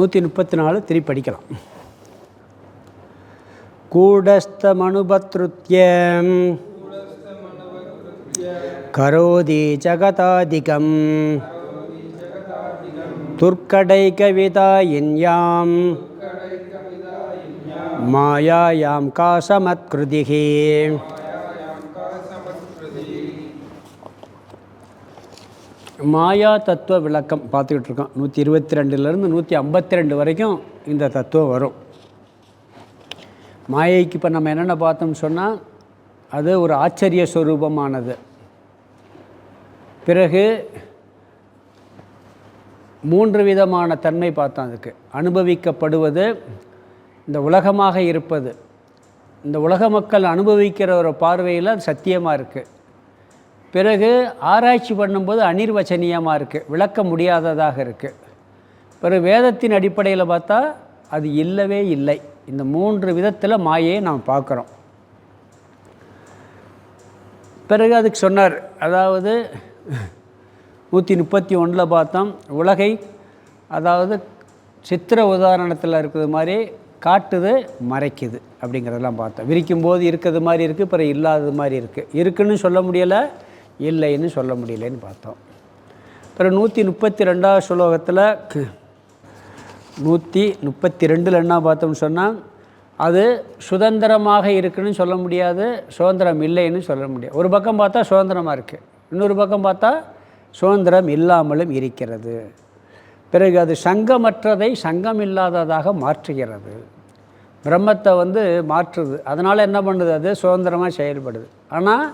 134 திருப்பி படிக்கலாம். கூடஸ்தமனுபத்ருத்யம் கரோதி ஜகதாதிகம் துர்க்கடைகவிதாயின்யாம் மாயாயாம் காசமத்கிருதிஹி. மாயா தத்துவ விளக்கம் பார்த்துக்கிட்டு இருக்கோம். 122லேருந்து 152 வரைக்கும் இந்த தத்துவம் வரும். மாயைக்கு இப்போ நம்ம என்னென்ன பார்த்தோம்னு சொன்னால், அது ஒரு ஆச்சரிய ஸ்வரூபமானது. பிறகு 3 விதமான தன்மை பார்த்தோம். அதுக்கு அனுபவிக்கப்படுவது, இந்த உலகமாக இருப்பது, இந்த உலக மக்கள் அனுபவிக்கிற ஒரு பார்வையில் அது சத்தியமாக இருக்குது. பிறகு ஆராய்ச்சி பண்ணும்போது அனிர்வச்சனீயமாக இருக்குது, விளக்க முடியாததாக இருக்குது. பிறகு வேதத்தின் அடிப்படையில் பார்த்தா அது இல்லவே இல்லை. இந்த 3 விதத்தில் மாயையை நாம் பார்க்குறோம். பிறகு அதுக்கு சொன்னார், அதாவது 131 பார்த்தோம், உலகை அதாவது சித்திர உதாரணத்தில் இருக்கிறது மாதிரி காட்டுது, மறைக்குது அப்படிங்கிறதெல்லாம் பார்த்தோம். விரிக்கும்போது இருக்கிறது மாதிரி இருக்குது, பிறகு இல்லாதது மாதிரி இருக்குது. இருக்குன்னு சொல்ல முடியலை, இல்லைன்னு சொல்ல முடியலைன்னு பார்த்தோம். பிறகு 132 ஸ்லோகத்தில் 132 என்ன பார்த்தோம்னு சொன்னால், அது சுதந்திரமாக இருக்குன்னு சொல்ல முடியாது, சுதந்திரம் இல்லைன்னு சொல்ல முடியாது. ஒரு பக்கம் பார்த்தா சுதந்திரமாக இருக்குது, இன்னொரு பக்கம் பார்த்தா சுதந்திரம் இல்லாமலும் இருக்கிறது. பிறகு அது சங்கமற்றதை சங்கம் இல்லாததாக மாற்றுகிறது. பிரம்மத்தை மாற்றுது, அதனால் என்ன பண்ணுது, அது சுதந்திரமாக செயல்படுது. ஆனால்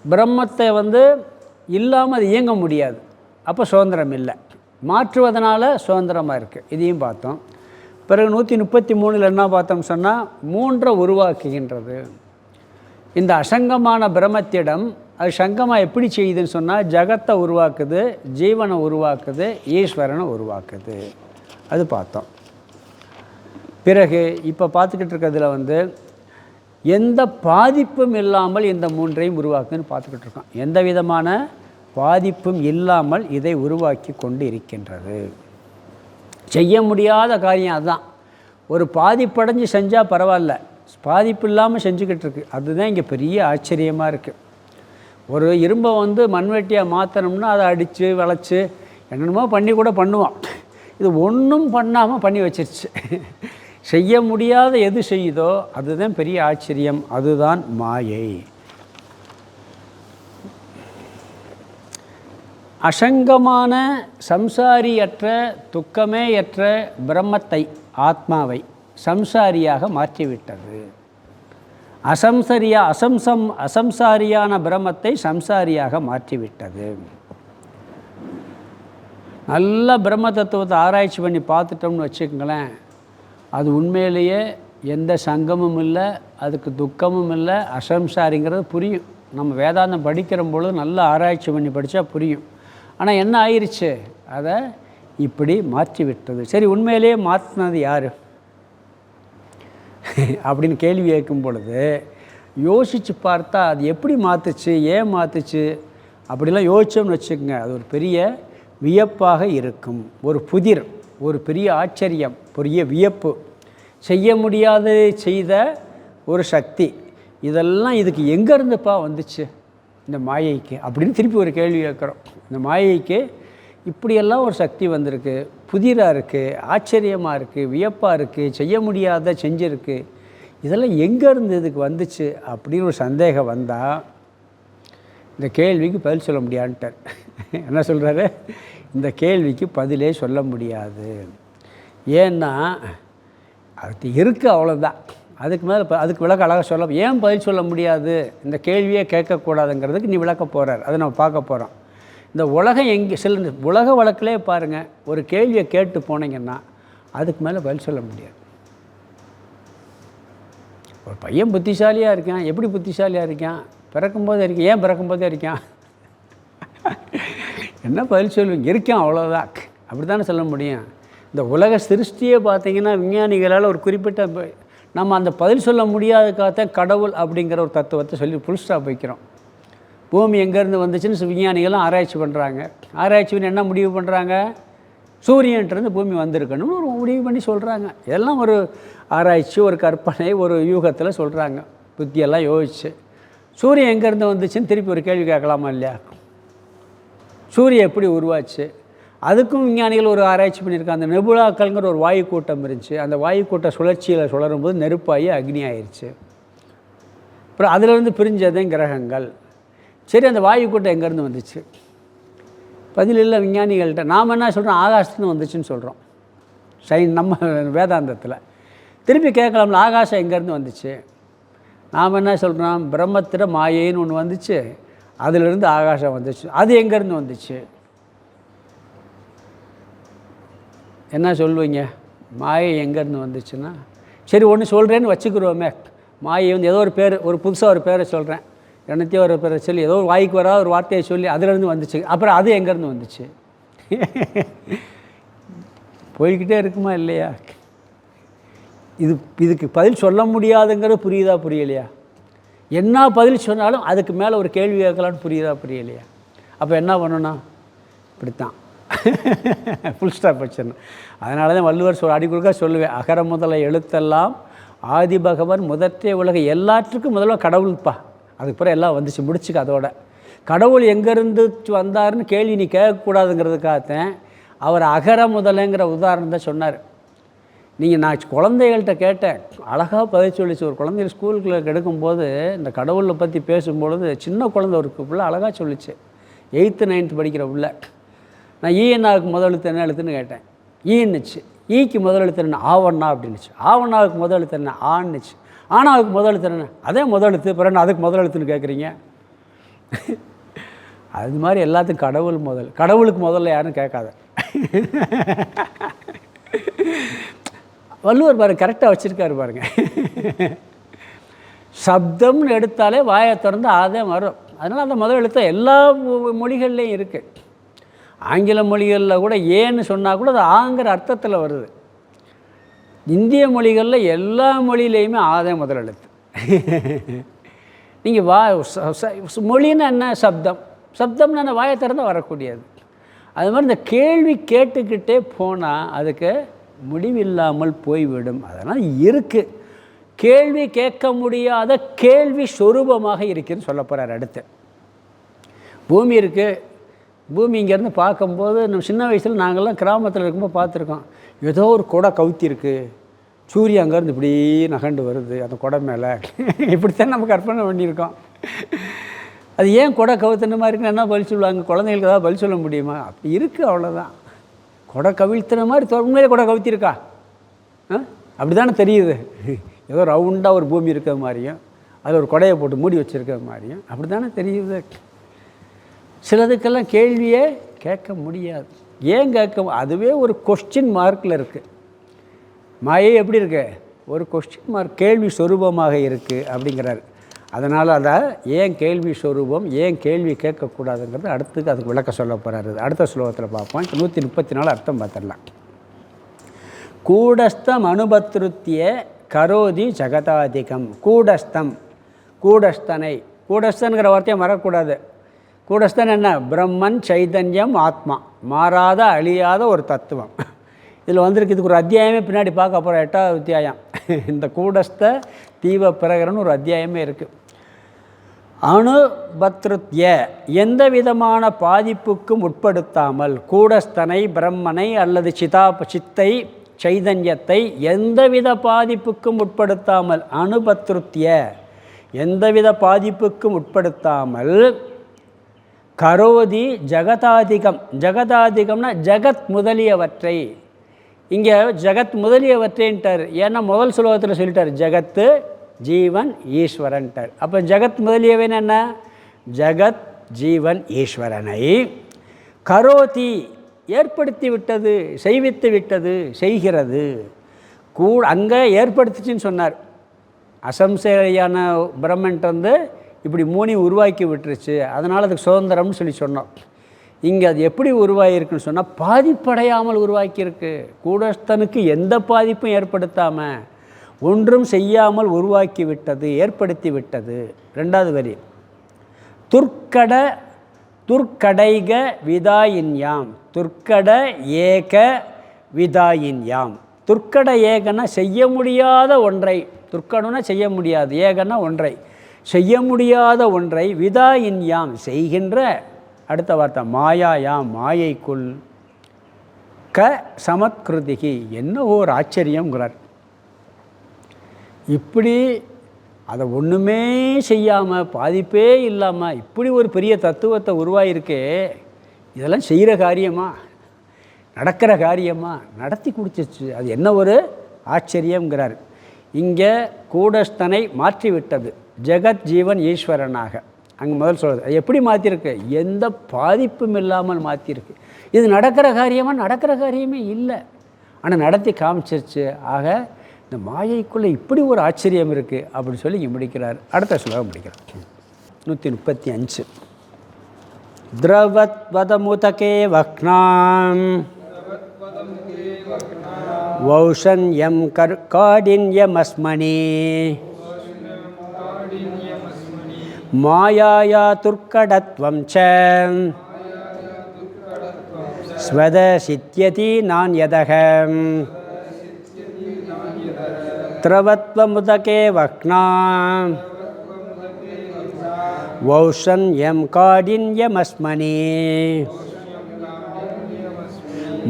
பிரம்மத்தை இல்லாமல் அது இயங்க முடியாது, அப்போ சுதந்திரம் இல்லை. மாற்றுவதனால சுதந்திரமாக இருக்குது, இதையும் பார்த்தோம். பிறகு 133 என்ன பார்த்தோம் சொன்னால், 3 உருவாக்குகின்றது. இந்த அசங்கமான பிரம்மத்திடம் அது சங்கமாக எப்படி செய்யுதுன்னு சொன்னால், ஜகத்தை உருவாக்குது, ஜீவனை உருவாக்குது, ஈஸ்வரனை உருவாக்குது. அது பார்த்தோம். பிறகு இப்போ பார்த்துக்கிட்டு இருக்கிறதுல எந்த பாதிப்பும் இல்லாமல் இந்த 3ஐயும் உருவாக்குன்னு பார்த்துக்கிட்டு இருக்கோம். எந்த விதமான பாதிப்பும் இல்லாமல் இதை உருவாக்கி கொண்டு இருக்கின்றது. செய்ய முடியாத காரியம் அதுதான். ஒரு பாதிப்படைஞ்சு செஞ்சால் பரவாயில்ல, பாதிப்பு இல்லாமல் செஞ்சுக்கிட்டு இருக்கு. அதுதான் இங்கே பெரிய ஆச்சரியமாக இருக்குது. ஒரு இரும்பை மண்வெட்டியாக மாற்றணும்னா அதை அடித்து வளைச்சி என்னென்னமோ பண்ணி கூட பண்ணுவான். இது ஒன்றும் பண்ணாமல் பண்ணி வச்சிருச்சு. செய்ய முடியாத எது செய்யுதோ அதுதான் பெரிய ஆச்சரியம், அதுதான் மாயை. அசங்கமான சம்சாரியற்ற துக்கமேயற்ற பிரம்மத்தை, ஆத்மாவை சம்சாரியாக மாற்றிவிட்டது. அசம்சாரியான பிரம்மத்தை சம்சாரியாக மாற்றிவிட்டது. நல்ல பிரம்ம தத்துவத்தை ஆராய்ச்சி பண்ணி பார்த்துட்டோம்னு வச்சுக்கோங்களேன், அது உண்மையிலேயே எந்த சங்கமும் இல்லை, அதுக்கு துக்கமும் இல்லை, அசம்சாரிங்கிறது புரியும். நம்ம வேதாந்தம் படிக்கிற பொழுது நல்ல ஆராய்ச்சி பண்ணி படித்தா புரியும். ஆனால் என்ன ஆயிடுச்சு, அதை இப்படி மாற்றி விட்டது. சரி, உண்மையிலேயே மாற்றினது யார் அப்படின்னு கேள்வி கேட்கும் பொழுது யோசித்து பார்த்தா அது எப்படி மாற்றுச்சு, ஏன் மாற்றுச்சு அப்படிலாம் யோசித்தோம்னு வச்சுக்கோங்க, அது ஒரு பெரிய வியப்பாக இருக்கும். ஒரு புதிர், ஒரு பெரிய ஆச்சரியம், பெரிய வியப்பு, செய்ய முடியாததை செய்த ஒரு சக்தி. இதெல்லாம் இதுக்கு எங்கேருந்துப்பா வந்துச்சு இந்த மாயைக்கு அப்படின்னு திருப்பி ஒரு கேள்வி கேட்குறோம். இந்த மாயைக்கு இப்படியெல்லாம் ஒரு சக்தி வந்திருக்கு, புதிராக இருக்குது, ஆச்சரியமாக இருக்குது, வியப்பாக இருக்குது, செய்ய முடியாத செஞ்சுருக்கு. இதெல்லாம் எங்கேருந்து இதுக்கு வந்துச்சு அப்படின்னு ஒரு சந்தேகம் வந்தால் இந்த கேள்விக்கு பதில் சொல்ல முடியான்ட்டார். என்ன சொல்கிறாரு, இந்த கேள்விக்கு பதிலே சொல்ல முடியாது. ஏன்னா அது இருக்குது, அவ்வளோதான். அதுக்கு மேலே அதுக்கு விளக்க அழகாக சொல்ல, ஏன் பதில் சொல்ல முடியாது, இந்த கேள்வியே கேட்கக்கூடாதுங்கிறதுக்கு நீ விளக்க போகிறார். அதை நம்ம பார்க்க போகிறோம். இந்த உலகம் எங்கே சில உலக வழக்கிலே பாருங்கள், ஒரு கேள்வியை கேட்டு போனீங்கன்னா அதுக்கு மேலே பதில் சொல்ல முடியாது. ஒரு பையன் புத்திசாலியாக இருக்கான், எப்படி புத்திசாலியாக இருக்கான், பிறக்கும்போதே இருக்கான், ஏன் பிறக்கும்போதே இருக்கான், என்ன பதில் சொல்லுவீங்க, இருக்கான் அவ்வளோதான், அப்படி தானே சொல்ல முடியும். இந்த உலக சிருஷ்டியே பார்த்திங்கன்னா விஞ்ஞானிகளால் ஒரு குறிப்பிட்ட நம்ம அந்த பதில் சொல்ல முடியாதக்காகத்தான் கடவுள் அப்படிங்கிற ஒரு தத்துவத்தை சொல்லி புல் ஸ்டாப் வைக்கிறோம். பூமி எங்கேருந்து வந்துச்சுன்னு விஞ்ஞானிகளும் ஆராய்ச்சி பண்ணுறாங்க. ஆராய்ச்சி பண்ணி என்ன முடிவு பண்ணுறாங்க, சூரியன்றது பூமி வந்திருக்கணும்னு ஒரு முடிவு பண்ணி சொல்கிறாங்க. எல்லாம் ஒரு ஆராய்ச்சி, ஒரு கற்பனை, ஒரு யூகத்தில் சொல்கிறாங்க. புத்தியெல்லாம் யோசிச்சு சூரியன் எங்கேருந்து வந்துச்சுன்னு திருப்பி ஒரு கேள்வி கேட்கலாமா இல்லையா? சூரியன் எப்படி உருவாச்சு? அதுக்கும் விஞ்ஞானிகள் ஒரு ஆராய்ச்சி பண்ணியிருக்காங்க. அந்த நெபுலாக்கள்ங்கிற ஒரு வாயு கூட்டம் இருந்துச்சு. அந்த வாயு கூட்டம் சுழற்சியில் சுழரும்போது நெருப்பாகி அக்னி ஆயிடுச்சு. அப்புறம் அதிலிருந்து பிரிஞ்சதே கிரகங்கள். சரி, அந்த வாயு கூட்டம் எங்கேருந்து வந்துச்சு? பதில் இல்லை விஞ்ஞானிகள்கிட்ட. நாம் என்ன சொல்கிறோம்? ஆகாசத்துன்னு வந்துச்சுன்னு சொல்கிறோம் நம்ம வேதாந்தத்தில். திருப்பி கேட்கலாம்ல, ஆகாசம் எங்கேருந்து வந்துச்சு? நாம் என்ன சொல்கிறோம்? பிரம்மத்தில் மாயைன்னு ஒன்று வந்துச்சு, அதிலிருந்து ஆகாசம் வந்துச்சு. அது எங்கேருந்து வந்துச்சு? என்ன சொல்லுவீங்க? மாயை எங்கேருந்து வந்துச்சுன்னா, சரி ஒன்று சொல்கிறேன்னு வச்சுக்கிறோமே. மாயை வந்து ஏதோ ஒரு பேர், ஒரு புதுசாக ஒரு பேரை சொல்கிறேன், என்னத்தையும் ஒரு பேரை சொல்லி ஏதோ ஒரு வாய்க்கு வராத ஒரு வார்த்தையை சொல்லி அதிலேருந்து வந்துச்சு. அப்புறம் அது எங்கேருந்து வந்துச்சு? போய்கிட்டே இருக்குமா இல்லையா? இதுக்கு பதில் சொல்ல முடியாதுங்கிறது புரியுதா புரியலையா? என்ன பதில் சொன்னாலும் அதுக்கு மேலே ஒரு கேள்வி கேட்கலான்னு புரியுதா புரியலையா? அப்போ என்ன பண்ணணும்? இப்படித்தான் ஃபுல் ஸ்டாப் வச்சிடணும். அதனால தான் வள்ளுவர் அடிக்குறுக்கா சொல்லுவேன், அகர முதல எழுத்தெல்லாம் ஆதி பகவன் முதற்றே உலக. எல்லாற்றுக்கும் முதல்ல கடவுள்ப்பா, அதுக்கு பிறகு எல்லாம் வந்துச்சு, முடிச்சுக்க. அதோட கடவுள் எங்கேருந்து வந்தாருன்னு கேள்வி நீ கேட்கக்கூடாதுங்கிறதுக்காகத்தான் அவர் அகர முதலைங்கிற உதாரணம் தான் சொன்னார். நான் குழந்தைகள்கிட்ட கேட்டேன், அழகாக பதில் சொல்லிச்சு. ஒரு குழந்தைகள் ஸ்கூலுக்குள்ள எடுக்கும்போது இந்த கடவுளை பற்றி பேசும்பொழுது சின்ன குழந்தை ஒரு பிள்ளை அழகாக சொல்லிச்சு, 8th 9th படிக்கிற பிள்ளை. நான் ஈஎன்னாவுக்கு முதல் எழுத்து என்ன எழுத்துன்னு கேட்டேன். ஈன்னுச்சு. ஈக்கு முதல் எழுத்து என்ன? ஆவண்ணா அப்படின்னுச்சு. ஆவண்ணாவுக்கு முதல் எழுத்து என்ன? ஆன்னுச்சு. ஆனாவுக்கு முதல் எழுத்து என்ன? அதே முதல் எழுத்து, பிறகு அதுக்கு முதல் எழுத்துன்னு கேட்குறீங்க. அது மாதிரி எல்லாத்துக்கும் கடவுள் முதல். கடவுளுக்கு முதல்ல யாரும் கேட்காத. வள்ளுவர் பாருங்க கரெக்டாக வச்சுருக்காரு பாருங்க. சப்தம்னு எடுத்தாலே வாயை திறந்து அதே வரும். அதனால் அந்த முதல் எழுத்து எல்லா மொழிகள்லேயும் இருக்குது. ஆங்கில மொழிகளில் கூட ஏன்னு சொன்னால் கூட அது ஆங்கிற அர்த்தத்தில் வருது. இந்திய மொழிகளில் எல்லா மொழியிலையுமே ஆதே முதல் எழுத்து. நீங்கள் மொழின்னு என்ன? சப்தம். சப்தம்னு என்ன? வாயை திறந்து வரக்கூடியது. அது மாதிரி இந்த கேள்வி கேட்டுக்கிட்டே போனால் அதுக்கு முடிவில்லாமல் போய்விடும். அதனால் இருக்குது. கேள்வி கேட்க முடியாத கேள்வி சொரூபமாக இருக்குதுன்னு சொல்ல போகிறார். அடுத்து பூமி இருக்குது. பூமி இங்கேருந்து பார்க்கும்போது நம்ம சின்ன வயசில் நாங்கள்லாம் கிராமத்தில் இருக்கும்போது பார்த்துருக்கோம். ஏதோ ஒரு கொடை கவுத்தி இருக்குது, சூரியன் அங்கேருந்து இப்படி நகண்டு வருது அந்த கொடை மேலே. இப்படித்தான் நம்ம கற்பனை பண்ணியிருக்கோம். அது ஏன் கொடை கவுத்துன மாதிரி இருக்குன்னு என்ன பதில் சொல்லுவாங்க? குழந்தைங்களுக்கு ஏதாவது பதில் சொல்ல முடியுமா? அப்படி இருக்குது, அவ்வளோதான். கொடை கவிழ்த்துன மாதிரி உண்மையிலே கொடை கவுத்திருக்கா? அப்படி தானே தெரியுது. ஏதோ ரவுண்டாக ஒரு பூமி இருக்கிற மாதிரியும் அதில் ஒரு கொடையை போட்டு மூடி வச்சுருக்கிற மாதிரியும் அப்படி தானே தெரியுது. சிலதுக்கெல்லாம் கேள்வியே கேட்க முடியாது. ஏன் கேட்க? அதுவே ஒரு கொஸ்டின் மார்க்கில் இருக்குது. மாயை எப்படி இருக்கு? ஒரு கொஸ்டின் மார்க், கேள்வி சொரூபமாக இருக்குது அப்படிங்கிறார். அதனால் அதை ஏன் கேள்வி சொரூபம், ஏன் கேள்வி கேட்கக்கூடாதுங்கிறது அடுத்துக்கு அதுக்கு விளக்க சொல்ல போகிறாரு. அடுத்த ஸ்லோகத்தில் பார்ப்போம். 134 அர்த்தம் பார்த்துடலாம். கூடஸ்தம் அனுபத்ருத்திய கரோதி ஜகதாதிகம். கூடஸ்தம், கூடஸ்தனை, கூடஸ்தன்கிற வார்த்தையை மறக்கக்கூடாது. கூடஸ்தன் என்ன? பிரம்மன், சைதன்யம், ஆத்மா, மாறாத அழியாத ஒரு தத்துவம். இதில் வந்திருக்கு. இதுக்கு ஒரு அத்தியாயமே பின்னாடி பார்க்க போகிறோம், 8வது அத்தியாயம். இந்த கூடஸ்த தீவ பிரகரன்னு ஒரு அத்தியாயமே இருக்குது. அனுபத்ருத்ய, எந்த விதமான பாதிப்புக்கும் உட்படுத்தாமல், கூடஸ்தனை, பிரம்மனை அல்லது சித்தை, சைதன்யத்தை எந்தவித பாதிப்புக்கும் உட்படுத்தாமல், அனுபத்ருத்ய எந்தவித பாதிப்புக்கும் உட்படுத்தாமல், கரோதி ஜகதாதிகம். ஜகதாதிகம்னா ஜகத் முதலியவற்றை. இங்கே ஜகத் முதலியவற்றைன்ட்டார். ஏன்னா முதல் ஸ்லோகத்தில் சொல்லிட்டார் ஜகத்து, ஜீவன், ஈஸ்வரன்ட்டார். அப்போ ஜகத் முதலியவன் என்ன? ஜகத், ஜீவன், ஈஸ்வரனை கரோதி ஏற்படுத்தி விட்டது, செய்வித்து விட்டது, செய்கிறது. அங்கே ஏற்படுத்திச்சின்னு சொன்னார். அசம்சையான பிரம்மன்ட்டு இப்படி மூணி உருவாக்கி விட்டுருச்சு, அதனால் அதுக்கு சுதந்திரம்னு சொல்லி சொன்னோம். இங்கே அது எப்படி உருவாகிருக்குன்னு சொன்னால் பாதிப்படையாமல் உருவாக்கியிருக்கு. கூடஸ்தனுக்கு எந்த பாதிப்பும் ஏற்படுத்தாமல், ஒன்றும் செய்யாமல் உருவாக்கி விட்டது, ஏற்படுத்தி விட்டது. 2வது வரி, துர்க்கட துர்க்கடைக விதாயின்யாம், துர்க்கட ஏக விதாயின்யாம். துர்க்கட ஏகன்னா செய்ய முடியாத ஒன்றை, துர்க்கடனா செய்ய முடியாது, ஏகன்னா ஒன்றை, செய்ய முடியாத ஒன்றை, விதாயின்யாம் செய்கின்ற, அடுத்த வார்த்தை மாயாயாம் மாயைக்குள், க சமத்கிருதிகி என்ன ஓர் ஆச்சரியங்கிறார். இப்படி அதை ஒன்றுமே செய்யாமல் பாதிப்பே இல்லாமல் இப்படி ஒரு பெரிய தத்துவத்தை உருவாகிருக்கே, இதெல்லாம் செய்கிற காரியமா, நடக்கிற காரியமா, நடத்தி கொடுத்துச்சு, அது என்ன ஒரு ஆச்சரியங்கிறார். இங்கே கூடஸ்தனை மாற்றிவிட்டது ஜெகத் ஜீவன் ஈஸ்வரனாக. அங்கே முதல் சொல்கிறது அது எப்படி மாற்றிருக்கு, எந்த பாதிப்பும் இல்லாமல் மாற்றிருக்கு. இது நடக்கிற காரியமாக, நடக்கிற காரியமே இல்லை, ஆனால் நடத்தி காமிச்சிருச்சு. ஆக இந்த மாயைக்குள்ளே இப்படி ஒரு ஆச்சரியம் இருக்குது அப்படின்னு சொல்லி இங்கே முடிக்கிறார். அடுத்த ஸ்லோகம் முடிக்கிறார் 135. திரவத்வதமுதகே வக்னாம் வௌஷன்யம் காடின்யமஸ்மணி மாயாயா துர்க்கடத்வம் ச ஸ்வதசித்யதி நான்யதகம் திரவத்வமுதகே வக்னாம் வௌஷன்யம் காடின்யமஸ்மணி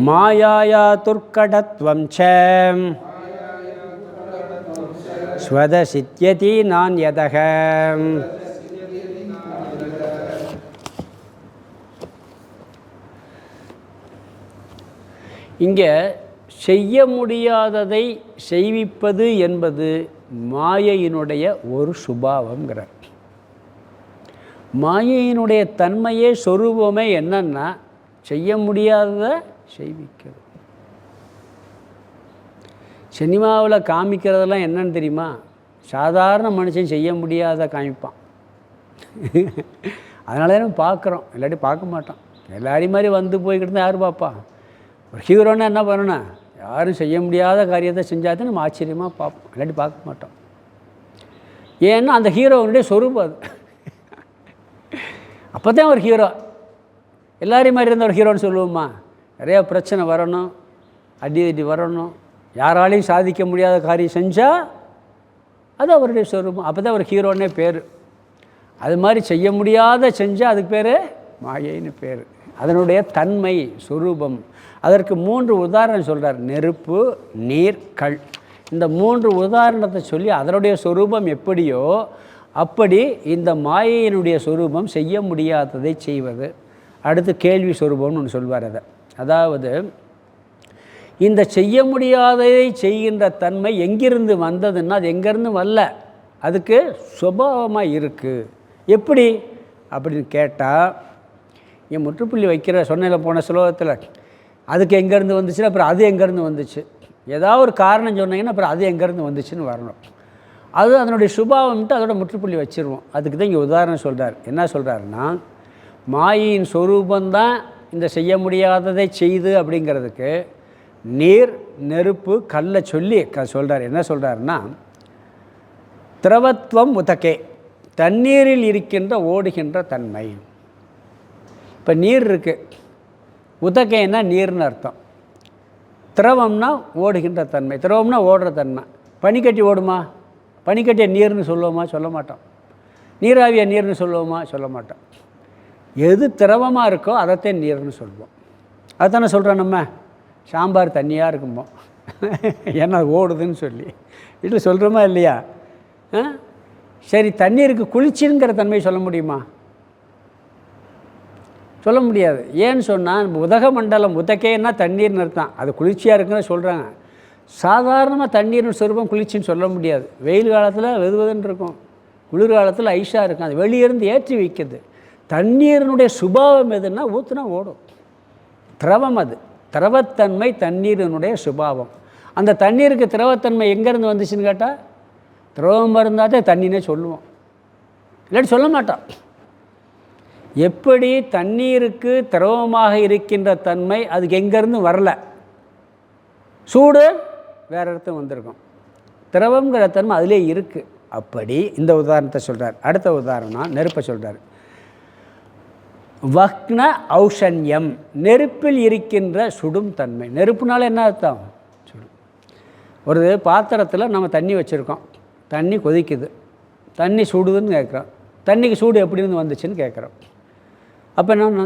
மாயாயா துர்க்கடத்வம் ச ஸ்வதசித்யதி நான்யதகம். இங்கே செய்ய முடியாததை செய்விப்பது என்பது மாயையினுடைய ஒரு சுபாவங்கிறார். மாயையினுடைய தன்மையே சொரூபமே என்னன்னா செய்ய முடியாததை செய்விக்கிறது. சினிமாவில் காமிக்கிறதெல்லாம் என்னன்னு தெரியுமா, சாதாரண மனுஷன் செய்ய முடியாத காமிப்பான். அதனால தான் பார்க்குறோம், இல்லாட்டி பார்க்க மாட்டோம். எல்லாரையும் மாதிரி வந்து போய்கிட்டு இருந்தால் யார் பார்ப்பா? ஒரு ஹீரோன்னா என்ன பண்ணணும், யாரும் செய்ய முடியாத காரியத்தை செஞ்சால் தான் நம்ம ஆச்சரியமாக பார்ப்போம், இல்லாட்டி பார்க்க மாட்டோம். ஏன்னா அந்த ஹீரோனுடைய சொரூபம் அது. அப்போ தான் ஒரு ஹீரோ. எல்லாரையும் மாதிரி இருந்த ஒரு ஹீரோன்னு சொல்லுவோமா? நிறையா பிரச்சனை வரணும், அடி வரணும், யாராலையும் சாதிக்க முடியாத காரியம் செஞ்சால் அது அவருடைய சொரூபம். அப்போ தான் ஒரு ஹீரோன்னே பேர். அது மாதிரி செய்ய முடியாத செஞ்சால் அதுக்கு பேர் மாயைன்னு பேர். அதனுடைய தன்மை சொரூபம். அதற்கு 3 உதாரணம் சொல்கிறார். நெருப்பு, நீர், கல். இந்த 3 உதாரணத்தை சொல்லி அதனுடைய சொரூபம் எப்படியோ அப்படி இந்த மாயையினுடைய சொரூபம் செய்ய முடியாததை செய்வது. அடுத்து கேள்வி சொரூபம்னு ஒன்று சொல்வார். அதாவது இந்த செய்ய முடியாததை செய்கின்ற தன்மை எங்கிருந்து வந்ததுன்னா அது எங்கேருந்து வரல, அதுக்கு சுபாவமாக இருக்குது. எப்படி அப்படின்னு கேட்டால், என் முற்றுப்புள்ளி வைக்கிற சொன்னையில் போன ஸ்லோகத்தில் அதுக்கு எங்கேருந்து வந்துச்சுன்னா அப்புறம் அது எங்கேருந்து வந்துச்சு, ஏதாவது ஒரு காரணம் சொன்னீங்கன்னா அப்புறம் அது எங்கேருந்து வந்துச்சுன்னு வரணும். அது அதனுடைய சுபாவம்ட்டு அதோட முற்றுப்புள்ளி வச்சுருவோம். அதுக்கு தான் இங்கே உதாரணம் சொல்கிறார். என்ன சொல்கிறாருன்னா, மாயின் சொரூபந்தான் இந்த செய்ய முடியாததை செய்து அப்படிங்கிறதுக்கு நீர், நெருப்பு, கல்லை சொல்லி சொல்கிறார். என்ன சொல்கிறாருன்னா, திரவத்வம் உதகே, தண்ணீரில் இருக்கின்ற ஓடுகின்ற தன்மை. இப்போ நீர் இருக்குது, உதகேன்னா நீர்னு அர்த்தம், திரவம்னா ஓடுகின்ற தன்மை, திரவம்னா ஓடுற தன்மை. பனிக்கட்டி ஓடுமா? பனிக்கட்டியை நீர்னு சொல்லுவோமா? சொல்ல மாட்டோம். நீராவியை நீர்னு சொல்லுவோமா? சொல்ல மாட்டோம். எது திரவமாக இருக்கோ அதைத்தான் நீர்னு சொல்லுவோம். அதுதானே சொல்கிறோம். நம்ம சாம்பார் தண்ணியாக இருக்கும்போம், ஏன்னா ஓடுதுன்னு சொல்லி வீட்டில் சொல்கிறோமா இல்லையா? சரி, தண்ணீருக்கு குளிர்ச்சிங்கிற தன்மை சொல்ல முடியுமா? சொல்ல முடியாது. ஏன்னு சொன்னால் உதக மண்டலம், உதகேன்னா தண்ணீர்னு அர்த்தம், அது குளிர்ச்சியாக இருக்குன்னு சொல்கிறாங்க. சாதாரணமாக தண்ணீர்னு சொரூபம் குளிர்ச்சின்னு சொல்ல முடியாது. வெயில் காலத்தில் வெதுவதுன்னு இருக்கும், குளிர் காலத்தில் ஐஸாக இருக்கும், அது வெளியிருந்து ஏற்றி வைக்கிறது. தண்ணீரினுடைய சுபாவம் எதுன்னா ஊற்றுனா ஓடும், திரவம். அது திரவத்தன்மை தண்ணீரினுடைய சுபாவம். அந்த தண்ணீருக்கு திரவத்தன்மை எங்கேருந்து வந்துச்சுன்னு கேட்டால், திரவம் இருந்தால் தான் தண்ணினே சொல்லுவோம், இல்லாட்டி சொல்ல மாட்டோம். எப்படி தண்ணீருக்கு திரவமாக இருக்கின்ற தன்மை அதுக்கு எங்கேருந்து வரல, சூடு வேறு இடத்துல வந்திருக்கும், திரவங்கிற தன்மை அதிலே இருக்குது. அப்படி இந்த உதாரணத்தை சொல்கிறார். அடுத்த உதாரணம் நெருப்பை சொல்கிறார். வக்ன ஔஷன்யம், நெருப்பில் இருக்கின்ற சுடும் தன்மை. நெருப்புனால என்ன அர்த்தம்? சுடும். ஒரு பாத்திரத்தில் நம்ம தண்ணி வச்சுருக்கோம், தண்ணி கொதிக்குது, தண்ணி சுடுதுன்னு கேட்குறோம். தண்ணிக்கு சூடு எப்படின்னு வந்துச்சுன்னு கேட்குறோம். அப்போ என்ன,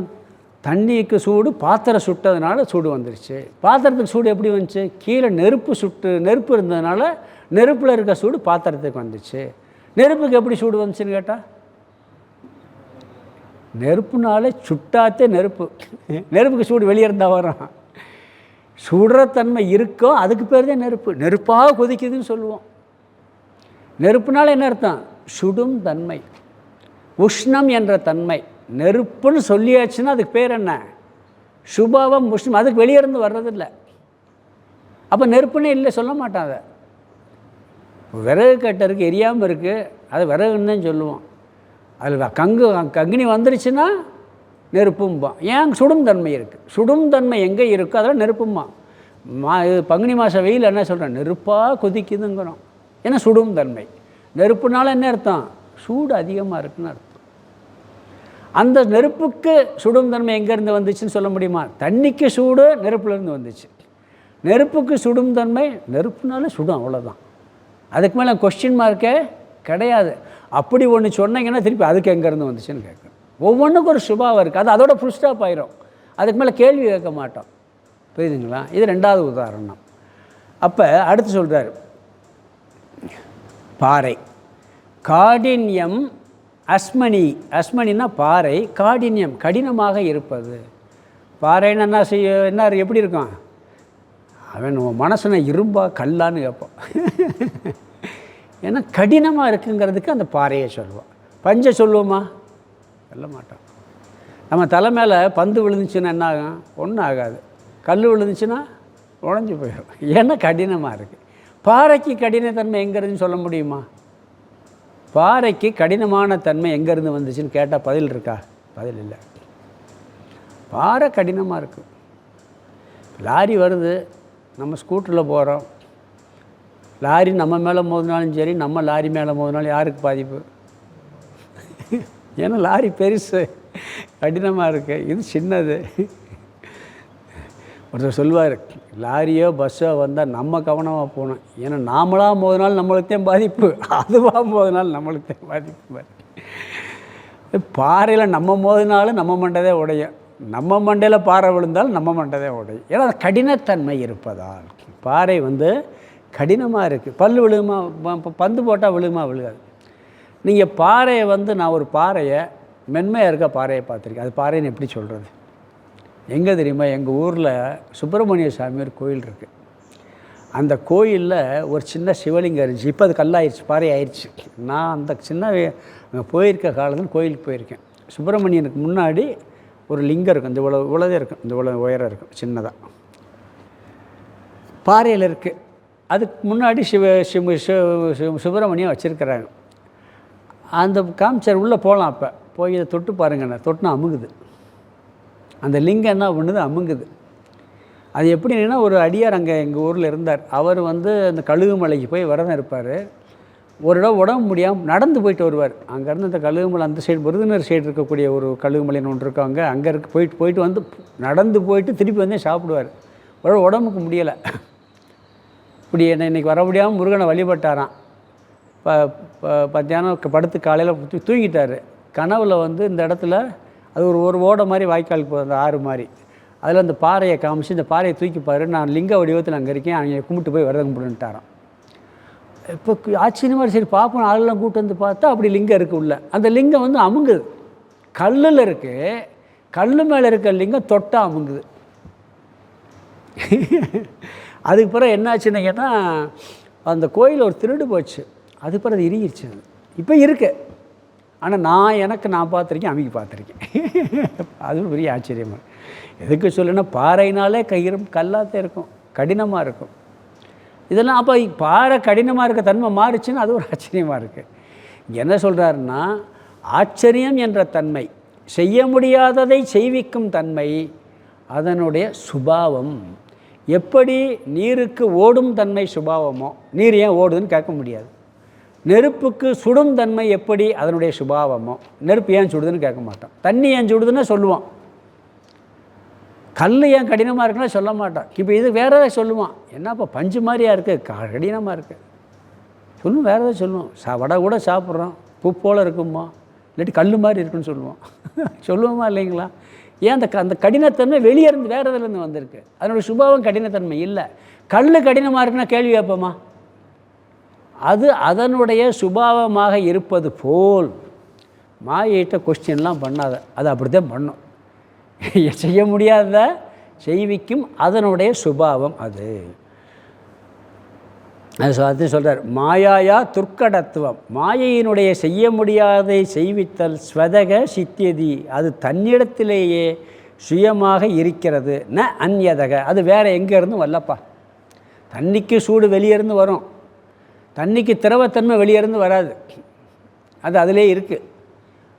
தண்ணிக்கு சூடு பாத்திரம் சுட்டதுனால சூடு வந்துருச்சு. பாத்திரத்துக்கு சூடு எப்படி வந்துச்சு? கீழே நெருப்பு இருந்ததுனால நெருப்பில் இருக்க சூடு பாத்திரத்துக்கு வந்துச்சு. நெருப்புக்கு எப்படி சூடு வந்துச்சுன்னு கேட்டால், நெருப்புனாலே சுட்டாத்தே நெருப்பு. நெருப்புக்கு சூடு வெளியே இருந்தால் வரும். சுடுற தன்மை இருக்கோ அதுக்கு பேர் தான் நெருப்பு. நெருப்பாக கொதிக்குதுன்னு சொல்லுவோம். நெருப்புனால என்ன அர்த்தம்? சுடும் தன்மை, உஷ்ணம் என்ற தன்மை. நெருப்புன்னு சொல்லியாச்சுன்னா அதுக்கு பேர் என்ன? சுபாவம், உஷ்ணம். அதுக்கு வெளியே இருந்து வர்றதில்லை. அப்போ நெருப்புன்னே இல்லை சொல்ல மாட்டாங்க. விறகு கட்டருக்கு எரியாமல் இருக்குது, அது விறகுன்னு தான் சொல்லுவோம். அதில் கங்கினி வந்துருச்சுன்னா நெருப்பும்பா. ஏன்? சுடும் தன்மை இருக்குது. சுடும் தன்மை எங்கே இருக்கோ அதெல்லாம் நெருப்புமா. பங்குனி மாதம் வெயில் என்ன சொல்கிறேன்? நெருப்பாக கொதிக்குதுங்கிறோம். ஏன்னா சுடும் தன்மை. நெருப்புனால என்ன அர்த்தம்? சூடு அதிகமாக இருக்குன்னு அர்த்தம். அந்த நெருப்புக்கு சுடும் தன்மை எங்கேருந்து வந்துச்சுன்னு சொல்ல முடியுமா? தண்ணிக்கு சூடு நெருப்புலேருந்து வந்துச்சு. நெருப்புக்கு சுடும் தன்மை நெருப்புனால சுடும், அவ்வளோதான். அதுக்கு மேலே கொஸ்டின் மார்க்கே கிடையாது. அப்படி ஒன்று சொன்னீங்கன்னா திருப்பி அதுக்கு எங்கேருந்து வந்துச்சுன்னு கேட்குறோம். ஒவ்வொன்றுக்கும் ஒரு சுபாவம் இருக்குது. அது அதோட ஃபுல் ஸ்டாப் ஆயிரும். அதுக்கு மேலே கேள்வி கேட்க மாட்டோம். புரியுதுங்களா? இது ரெண்டாவது உதாரணம். அப்போ அடுத்து சொல்கிறார், பாறை. காடின்யம் அஸ்மணி. அஸ்மணின்னா பாறை. காடின்யம் கடினமாக இருப்பது. பாறைன்னு என்ன செய்ய, என்ன எப்படி இருக்கும்? அவன் மனசுன இரும்பா கல்லான்னு கேட்பான். ஏன்னா கடினமாக இருக்குங்கிறதுக்கு அந்த பாறையை சொல்லுவான். பஞ்சை சொல்லுவோமா? சொல்ல மாட்டோம். நம்ம தலை மேலே பந்து விழுந்துச்சுன்னா என்ன ஆகும்? ஒன்றும் ஆகாது. கல் விழுந்துச்சுன்னா உடஞ்சி போயிடும். ஏன்னா கடினமாக இருக்குது. பாறைக்கு கடினத்தன்மை எங்கேருந்துன்னு சொல்ல முடியுமா? பாறைக்கு கடினமான தன்மை எங்கேருந்து வந்துச்சுன்னு கேட்டால் பதில் இருக்கா? பதில் இல்லை. பாறை கடினமாக இருக்குது. லாரி வருது, நம்ம ஸ்கூட்டரில் போகிறோம், லாரி நம்ம மேலே மோதினாலும் சரி, நம்ம லாரி மேலே மோதினாலும் யாருக்கு பாதிப்பு? ஏன்னா லாரி பெருசு, கடினமாக இருக்குது, இது சின்னது. ஒருத்தர் சொல்லுவார், லாரியோ பஸ்ஸோ வந்தால் நம்ம கவனமாக போகணும். ஏன்னா நாமளாக மோதினாலும் நம்மளுக்கு தான் பாதிப்பு, அதுவாக மோதினாலும் நம்மளுக்கு தான் பாதிப்பு. பாறையில் நம்ம மோதினாலும் நம்ம மண்டதே உடையும், நம்ம மண்டையில் பாறை விழுந்தாலும் நம்ம மண்டதே உடையும். ஏன்னா அது கடினத்தன்மை இருப்பதால். பாறை கடினமாக இருக்குது. பல் விழுகுமா? பந்து போட்டால் விழுகுமா? விழுகாது. நீங்கள் பாறையை நான் ஒரு பாறையை, மென்மையாக இருக்க பாறையை பார்த்துருக்கேன். அது பாறைன்னு எப்படி சொல்கிறது? எங்கே தெரியுமா? எங்கள் ஊரில் சுப்பிரமணிய சாமி ஒரு கோயில் இருக்குது. அந்த கோயிலில் ஒரு சின்ன சிவலிங்கம் இருந்துச்சு. இப்போ அது கல்லாயிடுச்சு, பாறை ஆயிடுச்சு. நான் அந்த சின்ன அங்கே போயிருக்க காலத்தில் கோயிலுக்கு போயிருக்கேன். சுப்பிரமணியனுக்கு முன்னாடி ஒரு லிங்கம் இருக்கும், இந்த இவ்வளோதே இருக்கும், இந்த இவ்வளோ உயரம் இருக்கும், சின்னதாக பாறையில் இருக்குது. அதுக்கு முன்னாடி சுப்பிரமணியம் வச்சுருக்கிறாங்க. அந்த காமிச்சார், உள்ளே போகலாம். அப்போ போய் இதை தொட்டு பாருங்கண்ணா. தொட்டுனா அமுகுது. அந்த லிங்கம் என்ன பண்ணுது? அமுங்குது. அது எப்படின்னா, ஒரு அடியார் அங்கே எங்கள் ஊரில் இருந்தார். அவர் அந்த கழுகுமலைக்கு போய் விரதம் இருப்பார். ஒரு இடம் உடம்பு முடியாமல் நடந்து போயிட்டு வருவார். அங்கேருந்து அந்த கழுகுமலை, அந்த சைடு விருதுநகர் சைடு இருக்கக்கூடிய ஒரு கழுகுமலைன்னு ஒன்று இருக்காங்க, அங்கே போயிட்டு நடந்து போயிட்டு திருப்பி சாப்பிடுவார். உடம்புக்கு முடியலை. இப்படி இன்றைக்கி வர முடியாமல் முருகனை வழிபட்டாராம். மத்தியானம் படுத்து காலையில் தூங்கிட்டார். கனவில் இந்த இடத்துல அது ஒரு ஓடை மாதிரி வாய்க்காலுக்கு போகுது, அந்த ஆறு மாதிரி. அதில் அந்த பாறையை காமிச்சு, இந்த பாறையை தூக்கி பாரு, நான் லிங்க வடிவத்தில் அங்கே இருக்கேன், அங்கே கும்பிட்டு போய் விரதம் கும்பிடுன்ட்டாரான். இப்போ ஆச்சரியமாக சரி பார்ப்போம், ஆளெல்லாம் கூட்டு பார்த்தா அப்படி லிங்கம் இருக்குது உள்ள. அந்த லிங்கம் அமுங்குது. கல்லில் இருக்குது, கல் மேலே இருக்க லிங்கம் தொட்டால் அமுங்குது. அதுக்கு பிறகு என்னாச்சுன்னு கேட்டால், அந்த கோயில் ஒரு திருடு போச்சு. அதுக்கு பிறகு அது இறுகிடுச்சு. அது இப்போ இருக்கு. ஆனால் நான் பார்த்துருக்கேன், அமைக்கு பார்த்துருக்கேன். அது பெரிய ஆச்சரியமாக. எதுக்கு சொல்லுன்னா, பாறையினாலே கல்லாத்தே இருக்கும், கடினமாக இருக்கும். இதெல்லாம் அப்போ பாறை கடினமாக இருக்க தன்மை மாறுச்சுன்னு அது ஒரு ஆச்சரியமாக இருக்குது. என்ன சொல்கிறாருன்னா, ஆச்சரியம் என்ற தன்மை, செய்ய முடியாததை செய்விக்கும் தன்மை, அதனுடைய சுபாவம். எப்படி நீருக்கு ஓடும் தன்மை சுபாவமோ, நீர் ஏன் ஓடுதுன்னு கேட்க முடியாது. நெருப்புக்கு சுடும் தன்மை எப்படி அதனுடைய சுபாவமோ. நெருப்பு ஏன் சுடுதுன்னு கேட்க மாட்டோம். தண்ணி ஏன் சுடுதுன்னு சொல்லுவோம். கல் ஏன் கடினமாக இருக்குன்னா சொல்ல மாட்டோம். இப்போ இது வேறு ஏதாவது சொல்லுவான், என்னப்பா பஞ்சு மாதிரியா இருக்குது, கடினமாக இருக்குது சொல்லுவோம். வேறு ஏதாவது சொல்லுவோம். வடை கூட சாப்பிட்றோம், பூ போல் இருக்குமா, இல்லாட்டி கல் மாதிரி இருக்குன்னு சொல்லுவோம். சொல்லுவோமா இல்லைங்களா? ஏன் அந்த கடினத்தன்மை வெளியே இருந்து வேறு இதுலேருந்து வந்திருக்கு. அதனுடைய சுபாவம் கடினத்தன்மை இல்லை. கல் கடினமாக இருக்குன்னா கேள்வி கேட்போமா? அது அதனுடைய சுபாவமாக இருப்பது போல் மாயிட்ட கொஸ்டின்லாம் பண்ணாத, அது அப்படி தான் பண்ணும். செய்ய முடியாத செய்விக்கும் அதனுடைய சுபாவம் அது. அது சொல்கிறார், மாயாயா துர்க்கடத்துவம், மாயையினுடைய செய்ய முடியாதை செய்வித்தல் ஸ்வதக சித்தியதி, அது தன்னிடத்திலேயே சுயமாக இருக்கிறது. ந அந்யதக, அது வேறு எங்கேருந்து வரலப்பா. தண்ணிக்கு சூடு வெளியேருந்து வரும், தண்ணிக்கு திரவத்தன்மை வெளியேருந்து வராது, அது அதிலே இருக்குது.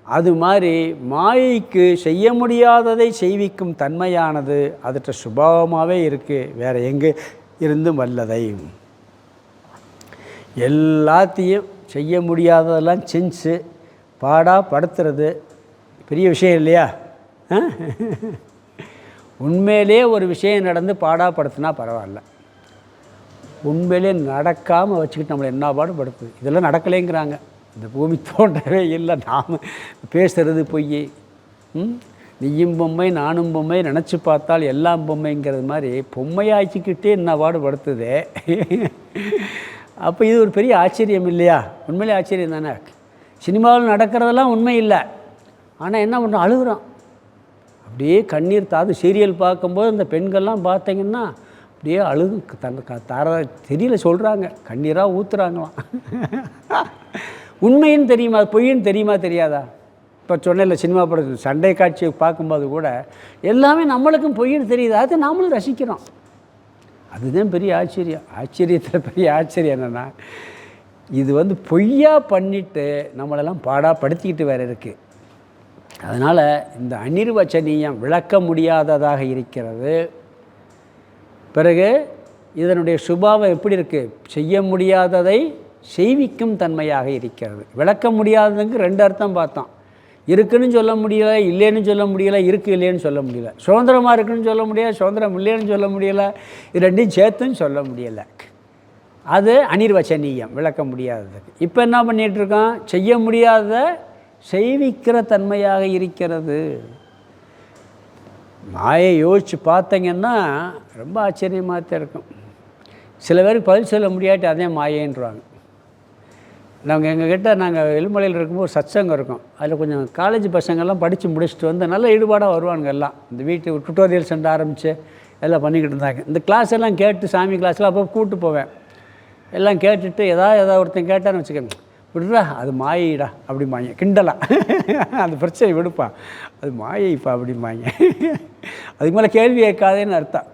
அது மாதிரி மாயைக்கு செய்ய முடியாததை செய்விக்கும் தன்மையானது அதற்ற சுபாவமாகவே இருக்குது, வேறு எங்கே இருந்தும் வல்லதை. எல்லாத்தையும் செய்ய முடியாததெல்லாம் செஞ்சு பாடாப்படுத்துறது பெரிய விஷயம் இல்லையா? உண்மையிலே ஒரு விஷயம் நடந்து பாடாப்படுத்தினா பரவாயில்ல, உண்மையிலே நடக்காமல் வச்சுக்கிட்டு நம்மளை என்ன பாடுபடுத்துது. இதெல்லாம் நடக்கலைங்கிறாங்க. இந்த பூமி தோன்றவே இல்லை, நாம் பேசுகிறது பொய். நீயும் பொம்மை நானும் பொம்மை, நினச்சி பார்த்தால் எல்லாம் பொம்மைங்கிறது மாதிரி பொம்மையாக்கிக்கிட்டே என்ன பாடுபடுத்துதே. அப்போ இது ஒரு பெரிய ஆச்சரியம் இல்லையா? உண்மையிலே ஆச்சரியம் தானே. சினிமாவில் நடக்கிறதெல்லாம் உண்மை இல்லை, ஆனால் என்ன பண்ணுறோம், அழுகுறோம், அப்படியே கண்ணீர் தாது. சீரியல் பார்க்கும்போது இந்த பெண்கள்லாம் பார்த்தீங்கன்னா அப்படியே அழுகு தார தெரியல சொல்கிறாங்க, கண்ணீராக ஊற்றுறாங்களாம். உண்மைன்னு தெரியுமா, அது பொய்ன்னு தெரியுமா தெரியாதா? இப்போ சொன்ன சினிமா படத்தில் சண்டை காட்சியை பார்க்கும்போது கூட எல்லாமே நம்மளுக்கும் பொய்ன்னு தெரியுது, அதை நாமளும் ரசிக்கிறோம். அதுதான் பெரிய ஆச்சரியம். ஆச்சரியத்தில் பெரிய ஆச்சரியம் என்னென்னா, இது பொய்யா பண்ணிவிட்டு நம்மளெல்லாம் பாடாப்படுத்திக்கிட்டு வேறு இருக்குது. அதனால் இந்த அநிர்வச்சனீயம் விளக்க முடியாததாக இருக்கிறது. பிறகு இதனுடைய சுபாவம் எப்படி இருக்குது, செய்ய முடியாததை செய்விக்கும் தன்மையாக இருக்கிறது. விளக்க முடியாததுக்கு ரெண்டு அர்த்தம் பார்த்தோம். இருக்குன்னு சொல்ல முடியலை, இல்லைன்னு சொல்ல முடியலை, இருக்குது இல்லைன்னு சொல்ல முடியலை. சுதந்திரமாக இருக்குன்னு சொல்ல முடியலை, சுதந்திரம் இல்லைன்னு சொல்ல முடியலை, இது ரெண்டையும் சேர்த்துன்னு சொல்ல முடியலை. அது அநிர்வச்சனீயம், விளக்க முடியாததுக்கு. இப்போ என்ன பண்ணிகிட்ருக்கோம், செய்ய முடியாத செய்விக்கிற தன்மையாக இருக்கிறது. மாயை யோசித்து பார்த்தீங்கன்னா ரொம்ப ஆச்சரியமாக தான் இருக்கும். சில பேருக்கு பதில் சொல்ல முடியாட்டி அதே மாயேன்றாங்க. நாங்கள் எலுமலையில் இருக்கும்போது சத்சங்கம் இருக்கும். அதில் கொஞ்சம் காலேஜ் பசங்கள்லாம் படித்து முடிச்சுட்டு நல்ல ஈடுபாடாக வருவாங்க. எல்லாம் இந்த வீட்டு டுட்டோரியல் சென்டர் ஆரம்பித்து எல்லாம் பண்ணிக்கிட்டு இருந்தாங்க. இந்த கிளாஸ் எல்லாம் கேட்டு, சாமி கிளாஸில் அப்போ கூப்பிட்டு போவேன். எல்லாம் கேட்டுட்டு ஏதாவது ஒருத்தன் கேட்டான்னு வச்சுக்கோங்க, விடுறா அது மாயைடா அப்படிம்பாங்க, கிண்டலாம். அந்த பிரச்சனை விடுப்பா, அது மாயைப்பா அப்படிம்பாங்க. அதுக்கு மேலே கேள்வி கேட்காதேன்னு அர்த்தம்.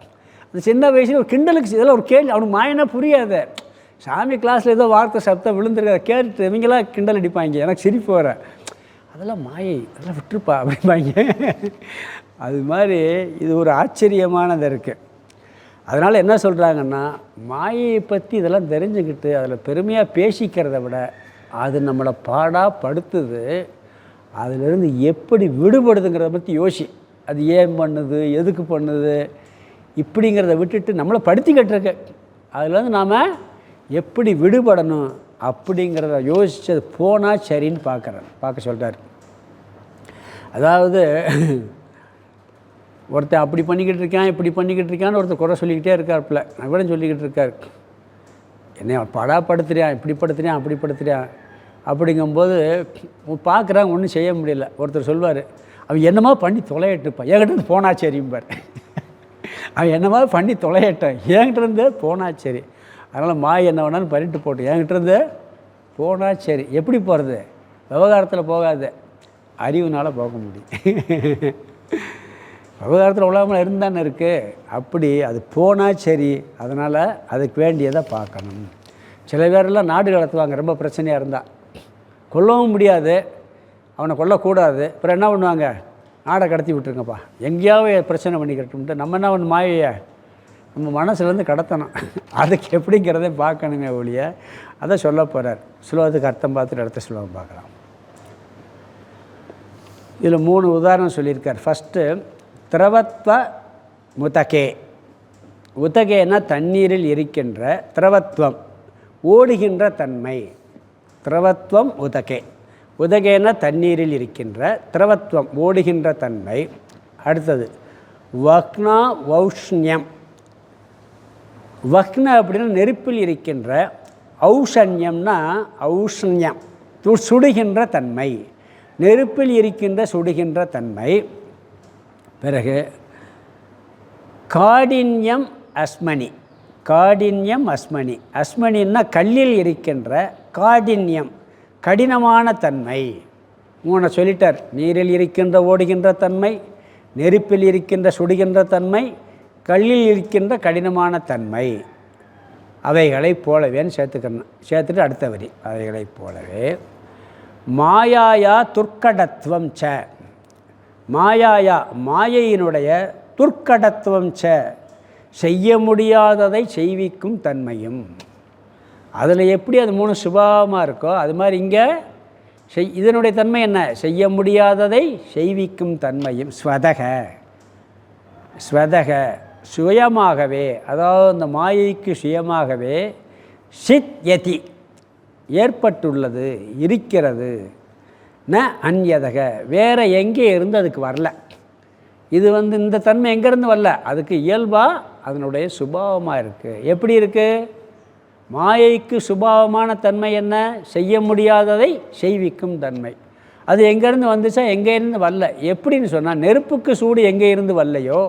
அந்த சின்ன வயசில் ஒரு கிண்டலுக்கு இதெல்லாம் ஒரு கேள்வி, அவனுக்கு மாயனா புரியாது. சாமி கிளாஸில் ஏதோ வார்த்தை சப்தம் விழுந்துருக்க கேட்டுட்டு இவங்களாம் கிண்டல் அடிப்பாங்க, எனக்கு சிரிப்பு வர. அதெல்லாம் மாயை, அதெல்லாம் விட்டுருப்பா அப்படிம்பாங்க. அது மாதிரி இது ஒரு ஆச்சரியமானது இருக்குது. அதனால் என்ன சொல்கிறாங்கன்னா, மாயையை பற்றி இதெல்லாம் தெரிஞ்சுக்கிட்டு அதில் பெருமையாக பேசிக்கிறத விட அது நம்மளை பாடாப்படுத்துது, அதிலிருந்து எப்படி விடுபடுதுங்கிறத பற்றி யோசி. அது ஏன் பண்ணுது, எதுக்கு பண்ணுது, இப்படிங்கிறத விட்டுட்டு நம்மளை படுத்திக்கிட்டு அதுலேருந்து நாம் எப்படி விடுபடணும் அப்படிங்கிறத யோசித்தது போனால் சரின்னு பார்க்க சொல்கிறார். அதாவது ஒருத்தன் அப்படி பண்ணிக்கிட்டு இருக்கான், இப்படி பண்ணிக்கிட்டு இருக்கான்னு ஒருத்தர் குறை சொல்லிக்கிட்டே இருக்கார்ப்பில், நான் சொல்லிக்கிட்டு இருக்கார், என்னை படாப்படுத்துறியான், இப்படி படுத்துறியான், அப்படி படுத்துறியான். அப்படிங்கும்போது பார்க்குறாங்க, ஒன்றும் செய்ய முடியல. ஒருத்தர் சொல்வார், அவன் என்னமா பண்ணி தொலையட்டுப்பா, என்கிட்ட போனா சரிம்பார். அவன் என்னமா பண்ணி தொலையட்டான், என்கிட்ட இருந்து போனா சரி. அதனால் மாய் என்ன வேணாலும் பண்ணிட்டு போட்டு என்கிட்ட இருந்து போனா சரி. எப்படி போகிறது, விவகாரத்தில் போகாது, அறிவுனால் போக முடியும். விவகாரத்தில் உலகமாக இருந்தானே இருக்குது. அப்படி அது போனால் சரி. அதனால் அதுக்கு வேண்டியதை பார்க்கணும். சில பேரெல்லாம் நாடு கடத்துவாங்க, ரொம்ப பிரச்சனையாக இருந்தால் கொல்லவும் முடியாது, அவனை கொல்லக்கூடாது. அப்புறம் என்ன பண்ணுவாங்க, நாடை கடத்தி விட்டுருங்கப்பா, எங்கேயாவது பிரச்சனை பண்ணிக்கிட்டுன்ட்டு நம்ம என்ன ஒன்று மாயையை நம்ம மனசுலேருந்து கடத்தணும். அதுக்கு எப்படிங்கிறத பார்க்கணுமே ஒழிய அதை சொல்ல போகிறார். ஸ்லோகத்துக்கு அர்த்தம் பார்த்துட்டு அடுத்த ஸ்லோகம் பார்க்கலாம். இதில் 3 உதாரணம் சொல்லியிருக்கார். ஃபஸ்ட்டு திரவத்வ முதகே. உதகேனா தண்ணீரில் இருக்கின்ற, திரவத்வம் ஓடுகின்ற தன்மை. திரவத்வம் உதகே. உதகேன தண்ணீரில் இருக்கின்ற, திரவத்வம் ஓடுகின்ற தன்மை. அடுத்தது வக்னா வௌஷ்ணியம். வக்ன அப்படின்னா நெருப்பில் இருக்கின்ற, ஔஷண்யம்னா ஔஷ்ணியம் சுடுகின்ற தன்மை, நெருப்பில் இருக்கின்ற சுடுகின்ற தன்மை. பிறகு காடின்யம் அஸ்மனி. காடின்யம் அஸ்மனி. அஸ்மனின்னா கல்லில் இருக்கின்ற, காடின்யம் கடினமான தன்மை. 3 சொல்லிட்டார். நீரில் இருக்கின்ற ஓடுகின்ற தன்மை, நெருப்பில் இருக்கின்ற சுடுகின்ற தன்மை, கல்லில் இருக்கின்ற கடினமான தன்மை. அவைகளைப் போலவேன்னு சேர்த்துக்கணும். சேர்த்துட்டு அடுத்த வரி அவைகளைப் போலவே. மாயாயா துர்க்கடத்துவம் ச. மாயாயா மாயையினுடைய துர்க்கடத்துவம் ச செய்ய முடியாததை செய்விக்கும் தன்மையும். அதில் எப்படி அது 3 சுபாவமாக இருக்கோ அது மாதிரி இங்கே இதனுடைய தன்மை என்ன? செய்ய முடியாததை செய்விக்கும் தன்மையும். ஸ்வதக. ஸ்வதக சுயமாகவே, அதாவது அந்த மாயைக்கு சுயமாகவே சித் யதி ஏற்பட்டுள்ளது, இருக்கிறது. ந அந்யதக வேறு எங்கே இருந்து அதுக்கு வரல. இது இந்த தன்மை எங்கேருந்து வரல, அதுக்கு இயல்பாக அதனுடைய சுபாவமாக இருக்குது. எப்படி இருக்குது? மாயைக்கு சுபாவமான தன்மை என்ன? செய்ய முடியாததை செய்விக்கும் தன்மை. அது எங்கேருந்து வந்துச்சா? எங்கேருந்து வரல. எப்படின்னு சொன்னால், நெருப்புக்கு சூடு எங்கே இருந்து வரலையோ,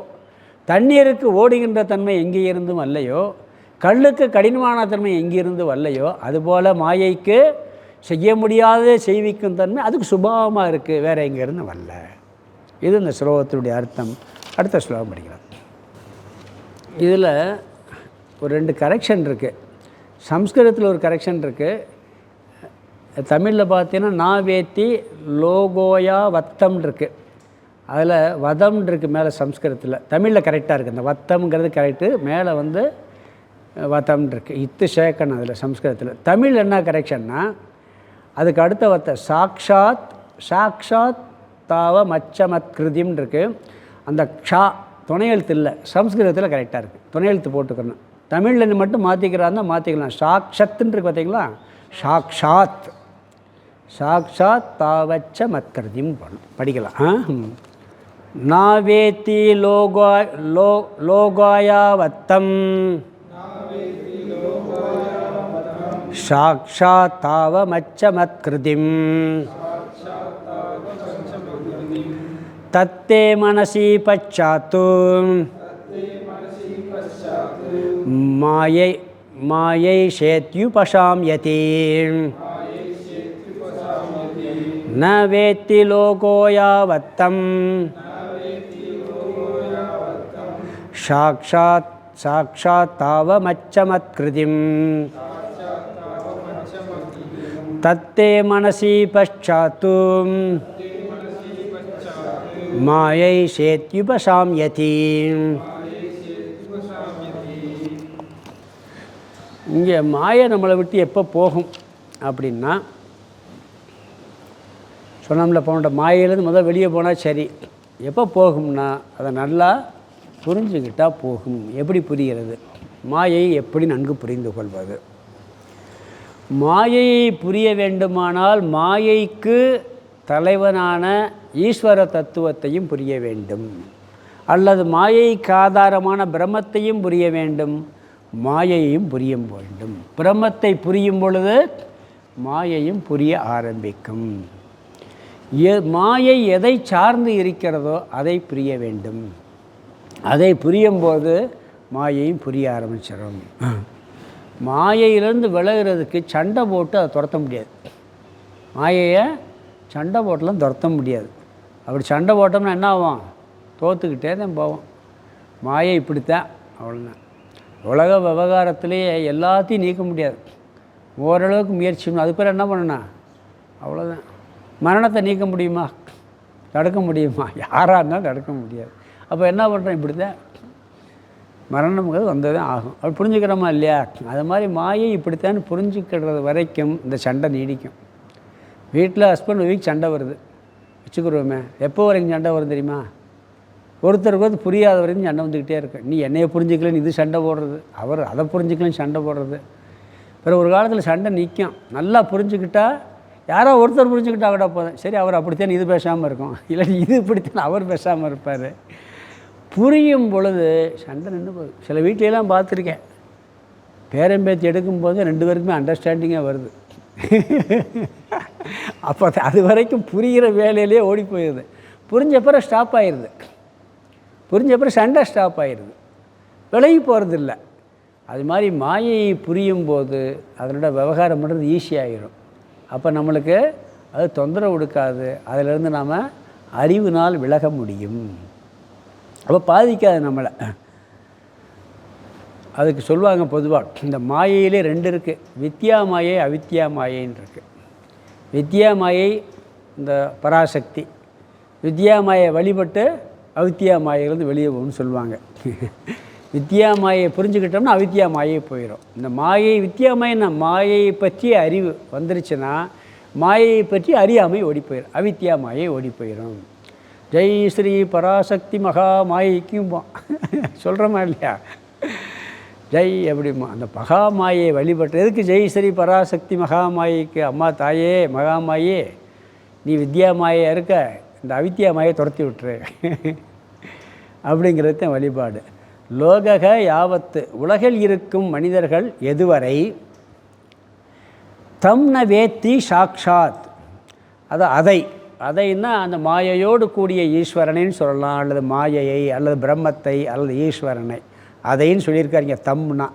தண்ணீருக்கு ஓடுகின்ற தன்மை எங்கே இருந்தும் வரலையோ, கல்லுக்கு கடினமான தன்மை எங்கிருந்து வரலையோ, அதுபோல் மாயைக்கு செய்ய முடியாததை செய்விக்கும் தன்மை அதுக்கு சுபாவமாக இருக்குது, வேறு எங்கேருந்து வரல. இது இந்த ஸ்லோகத்தினுடைய அர்த்தம். அடுத்த ஸ்லோகம் படிக்கிறோம். இதில் ஒரு 2 கரெக்ஷன் இருக்குது. சம்ஸ்கிருதத்தில் ஒரு கரெக்ஷன் இருக்குது. தமிழில் பார்த்தீங்கன்னா நாவேத்தி லோகோயா வத்தம் இருக்குது. அதில் வதம் இருக்குது மேலே சம்ஸ்கிருதத்தில். தமிழில் கரெக்டாக இருக்குது. அந்த வத்தம்ங்கிறது கரெக்டு, மேலே வதம் இருக்குது. இத்து சேர்க்கணும் அதில் சம்ஸ்கிருதத்தில். தமிழ் என்ன கரெக்ஷன்னா, அதுக்கு அடுத்த வத்த சாக்ஷாத் சாக்ஷாத் தாவ மச்சமத் கிருதின்னு இருக்குது. அந்த க்ஷா துணை எழுத்து இல்லை, சம்ஸ்கிருதத்தில் கரெக்டாக இருக்குது. துணை எழுத்து போட்டுக்கணும். தமிழில் மட்டும் மாற்றிக்கிறாருன்னா மாற்றிக்கலாம். சாக்ஷத்துன்னு இருக்கு பார்த்தீங்களா, சாக்ஷாத். சாக்ஷாத் தாவச்ச மத்கிருதிம் படிக்கலாம். நாவேத்தி லோகாயாவத்தம் சாக்ஷாத் தாவமச்ச மத்கிருதிம் தத்தே மனசி பச்சாத்து மாயை சேத்யுபசாம்யதி ந வேத்தி லோகோயாவத்தம் சாக்ஷாத் சாக்ஷாத் தாவமச்சமத்கிருதிம் தத்தே மனசி பச்சாத்து மாயை சேத்யுபசாம்யதி. இங்கே மாயை நம்மளை விட்டு எப்போ போகும் அப்படின்னா, சொன்னோம்ல போன மாயையிலேருந்து முதல் வெளியே போனால் சரி. எப்போ போகும்னா அதை நல்லா புரிஞ்சுக்கிட்டால் போகும். எப்படி புரிகிறது? மாயை எப்படி நன்கு புரிந்து கொள்வது? மாயையை புரிய வேண்டுமானால் மாயைக்கு தலைவனான ஈஸ்வர தத்துவத்தையும் புரிய வேண்டும், அல்லது மாயைக்கு ஆதாரமான பிரம்மத்தையும் புரிய வேண்டும், மாயையும் புரிய வேண்டும். பிரம்மத்தை புரியும் பொழுது மாயையும் புரிய ஆரம்பிக்கும். மாயை எதை சார்ந்து இருக்கிறதோ அதை புரிய வேண்டும். அதை புரியும்போது மாயையும் புரிய ஆரம்பிச்சிடும். மாயையிலேருந்து விலகிறதுக்கு சண்டை போட்டு அதை துரத்த முடியாது. மாயையை சண்டை போட்டெலாம் துரத்த முடியாது. அப்படி சண்டை போட்டோம்னா என்ன ஆகும்? தோற்றுக்கிட்டே தான் போவோம். மாயை இப்படித்தான், அவ்வளோதான். உலக விவகாரத்திலேயே எல்லாத்தையும் நீக்க முடியாது. ஓரளவுக்கு முயற்சி பண்ணணும். அது பேர் என்ன பண்ணணும்? அவ்வளோதான். மரணத்தை நீக்க முடியுமா? தடுக்க முடியுமா? யாராக இருந்தாலும் தடுக்க முடியாது. அப்போ என்ன பண்ணுறோம்? இப்படி தான் மரணம்ங்கிறது வந்ததே ஆகும். அப்படி புரிஞ்சுக்கிறோமா இல்லையா? அது மாதிரி மாயை இப்படித்தான் புரிஞ்சுக்கிறது வரைக்கும் இந்த சண்டை நீடிக்கும். வீட்டில் ஹஸ்பண்ட் ஒய்ஃப் சண்டை வருது வச்சுக்கிறோமே, எப்போ வரைக்கும் சண்டை வரும் தெரியுமா? ஒருத்தருக்கு வந்து புரியாத வரைக்கும் சண்டை வந்துக்கிட்டே இருக்கு. நீ என்னையை புரிஞ்சிக்கலன்னு இது சண்டை போடுறது, அவர் அதை புரிஞ்சிக்கலன்னு சண்டை போடுறது. பிறகு ஒரு காலத்தில் சண்டை நிற்கும். நல்லா புரிஞ்சுக்கிட்டா, யாரோ ஒருத்தர் புரிஞ்சுக்கிட்டா கூட போதும், சரி அவர் அப்படித்தான் இது பேசாமல் இருக்கும், இல்லாட்டி இது இப்படித்தான் அவர் பேசாமல் இருப்பார். புரியும் பொழுது சண்டை நின்று போகுது. சில வீட்டிலலாம் பார்த்துருக்கேன், பேரம்பேத்தி எடுக்கும்போது 2 பேருக்குமே அண்டர்ஸ்டாண்டிங்காக வருது. அப்போ அது வரைக்கும் புரிகிற வேலையிலே ஓடி போயிடுது. புரிஞ்சப்பறம் ஸ்டாப் ஆயிடுது. புரிஞ்சப்பறம் சண்டை ஸ்டாப் ஆயிடுது, விலகி போகிறதில்ல. அது மாதிரி மாயையை புரியும் போது அதனோட விவகாரம் பண்ணுறது ஈஸியாகிடும். அப்போ நம்மளுக்கு அது தொந்தரவு கொடுக்காது. அதிலிருந்து நாம் அறிவினால் விலக முடியும். அப்போ பாதிக்காது நம்மளை. அதுக்கு சொல்லுவாங்க பொதுவாக, இந்த மாயையிலே 2 இருக்குது, வித்யா மாயை அவித்யா மாயைன்னு இருக்குது. வித்யா மாயை இந்த பராசக்தி, வித்யா மாயை வழிபட்டு அவித்யா மாயையிலேருந்து வெளியே போகணும்னு சொல்லுவாங்க. வித்யா மாயை புரிஞ்சுக்கிட்டோம்னா அவித்யா மாயை போயிடும். இந்த மாயை வித்யா மாயின்னா மாயையை பற்றி அறிவு வந்துருச்சுன்னா மாயையை பற்றி அறியாமை ஓடி போயிடும், அவித்யா மாயை ஓடி போயிடும். ஜெய் ஸ்ரீ பராசக்தி மகா மாயைக்கும் சொல்கிறோமா இல்லையா? ஜெய் அப்படிமா அந்த மகாமாயை வழிபட்டு எதுக்கு ஜெய் ஸ்ரீ பராசக்தி மகாமாயிக்கு? அம்மா தாயே மகாமாயே, நீ வித்யா மாயை இருக்க, இந்த அவித்யா மாயை துரத்தி விட்டுரு அப்படிங்கிறது தான் வழிபாடு. லோகக யாவத்து, உலகில் இருக்கும் மனிதர்கள் எதுவரை தம்ன வேத்தி சாக்ஷாத், அதைன்னா அந்த மாயையோடு கூடிய ஈஸ்வரனைன்னு சொல்லலாம், அல்லது மாயையை அல்லது பிரம்மத்தை அல்லது ஈஸ்வரனை அதைன்னு சொல்லியிருக்காருங்க. தம்னா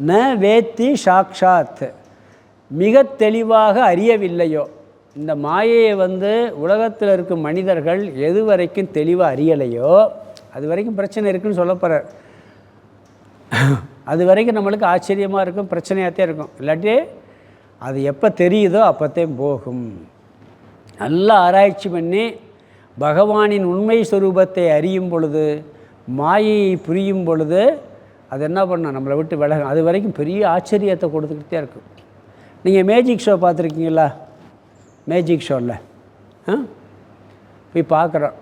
ந வேத்தி சாக்ஷாத், மிக தெளிவாக அறியவில்லையோ, இந்த மாயையை உலகத்தில் இருக்கும் மனிதர்கள் எது வரைக்கும் தெளிவாக அறியலையோ அது வரைக்கும் பிரச்சனை இருக்குதுன்னு சொல்ல போகிறார். அது வரைக்கும் நம்மளுக்கு ஆச்சரியமாக இருக்கும், பிரச்சனையாகத்தே இருக்கும். இல்லாட்டி அது எப்போ தெரியுதோ அப்போத்தே போகும். நல்லா ஆராய்ச்சி பண்ணி பகவானின் உண்மை ஸ்வரூபத்தை அறியும் பொழுது, மாயையை புரியும் பொழுது அது என்ன பண்ணணும், நம்மளை விட்டு விலகும். அது வரைக்கும் பெரிய ஆச்சரியத்தை கொடுத்துக்கிட்டே இருக்கும். நீங்கள் மேஜிக் ஷோ பார்த்துருக்கீங்களா? மேஜிக் ஷோவில் போய் பார்க்குறோம்.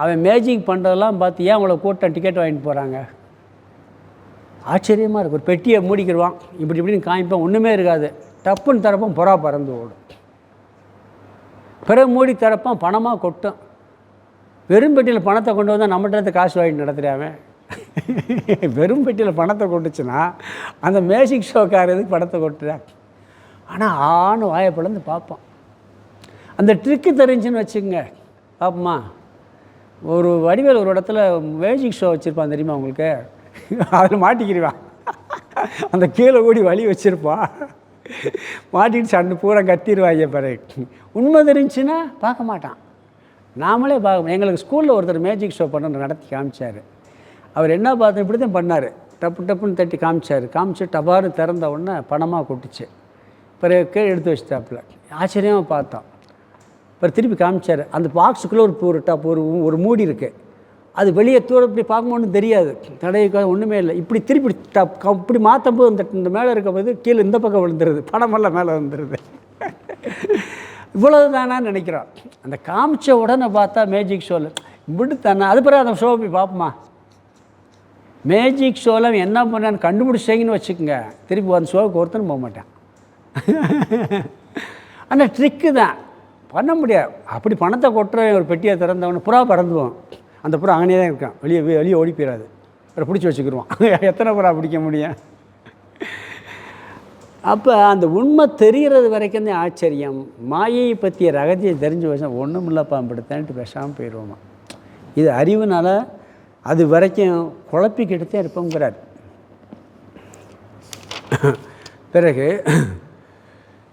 அவன் மேஜிக் பண்ணுறதெல்லாம் பார்த்து ஏன் அவ்வளோ கூட்டம் டிக்கெட் வாங்கிட்டு போகிறாங்க? ஆச்சரியமாக இருக்கும். ஒரு பெட்டியை மூடிக்கிடுவான், இப்படின்னு காமிப்பான், ஒன்றுமே இருக்காது. டப்புன்னு தரப்பான், புறா பறந்து ஓடும். பிறகு மூடி தரப்பான், பணமாக கொட்டும். வெறும் பெட்டியில் பணத்தை கொண்டு வந்தால் நம்மகிட்ட காசு வாங்கிட்டு நடத்துகிறாவன். வெறும் பெட்டியில் பணத்தை கொட்டுச்சுன்னா அந்த மேஜிக் ஷோக்காரதுக்கு பணத்தை கொட்டுறான். ஆனால் ஆணு வாயை பிளந்து பார்ப்பான். அந்த ட்ரிக்கு தெரிஞ்சுன்னு வச்சுக்கோங்க, பார்ப்போமா? ஒரு வடிவேல் ஒரு இடத்துல மேஜிக் ஷோ வச்சுருப்பான் தெரியுமா உங்களுக்கு? அதில் மாட்டிக்கிடுவான். அந்த கீழே ஓடி வழி வச்சுருப்பான், மாட்டிக்கிட்டு சண்டை பூரா கத்திடுவாங்க. பிறகு உண்மை தெரிஞ்சுன்னா பார்க்க மாட்டான். நாமளே பார்க்க. எங்களுக்கு ஸ்கூலில் ஒருத்தர் மேஜிக் ஷோ பண்ண நடத்தி காமிச்சார். அவர் என்ன பார்த்து இப்படி தான் பண்ணார், டப்புன்னு தட்டி காமிச்சு டபாரு திறந்த உடனே பணமாக கொட்டுச்சு. பிறகு கீழே எடுத்து வச்சுட்டாப்புல. ஆச்சரியமாக பார்த்தோம். அப்புறம் திருப்பி காமிச்சார். அந்த பாக்ஸுக்குள்ளே ஒரு மூடி இருக்குது. அது வெளியே தூர இப்படி பார்க்கும்போது தெரியாது, தடையை ஒன்றுமே இல்லை. இப்படி திருப்பி இப்படி மாற்றும் போது இந்த மேலே இருக்க போது கீழே இந்த பக்கம் விழுந்துருது, பணமெல்லாம் மேலே வந்துடுது. இவ்வளவு தானான்னு நினைக்கிறோம். அந்த காமிச்ச உடனே பார்த்தா மேஜிக் ஷோவில் இப்படி தானே. அது பிறகு அந்த ஷோ போய் பார்ப்போமா? மேஜிக் ஷோவில் என்ன பண்ணான்னு கண்டுபிடிச்சிங்கன்னு வச்சுக்கோங்க, திருப்பி அந்த ஷோவுக்கு ஒருத்தரும் போக மாட்டேன். ஆனால் ட்ரிக்கு தான், பண்ண முடியாது. அப்படி பணத்தை கொட்டுற ஒரு பெட்டியை திறந்தவொடனே புறா பறந்துவோம். அந்த புறா அங்கனே தான் இருக்கான், வெளியே ஓடி போயிடாது. அப்புறம் பிடிச்சி வச்சுக்கிடுவான். எத்தனை புறா பிடிக்க முடியும்? அப்போ அந்த உண்மை தெரிகிறது வரைக்கும் தான் ஆச்சரியம். மாயையை பற்றிய ரகசியம் தெரிஞ்சு வச்சா ஒன்றும் இல்லைப்பா அப்படித்தான்ட்டு பேசாமல் போயிடுவோமா. இது அறிவுனால் அது வரைக்கும் குழப்பிக்கிட்டு தான் இருப்போங்கிறார். பிறகு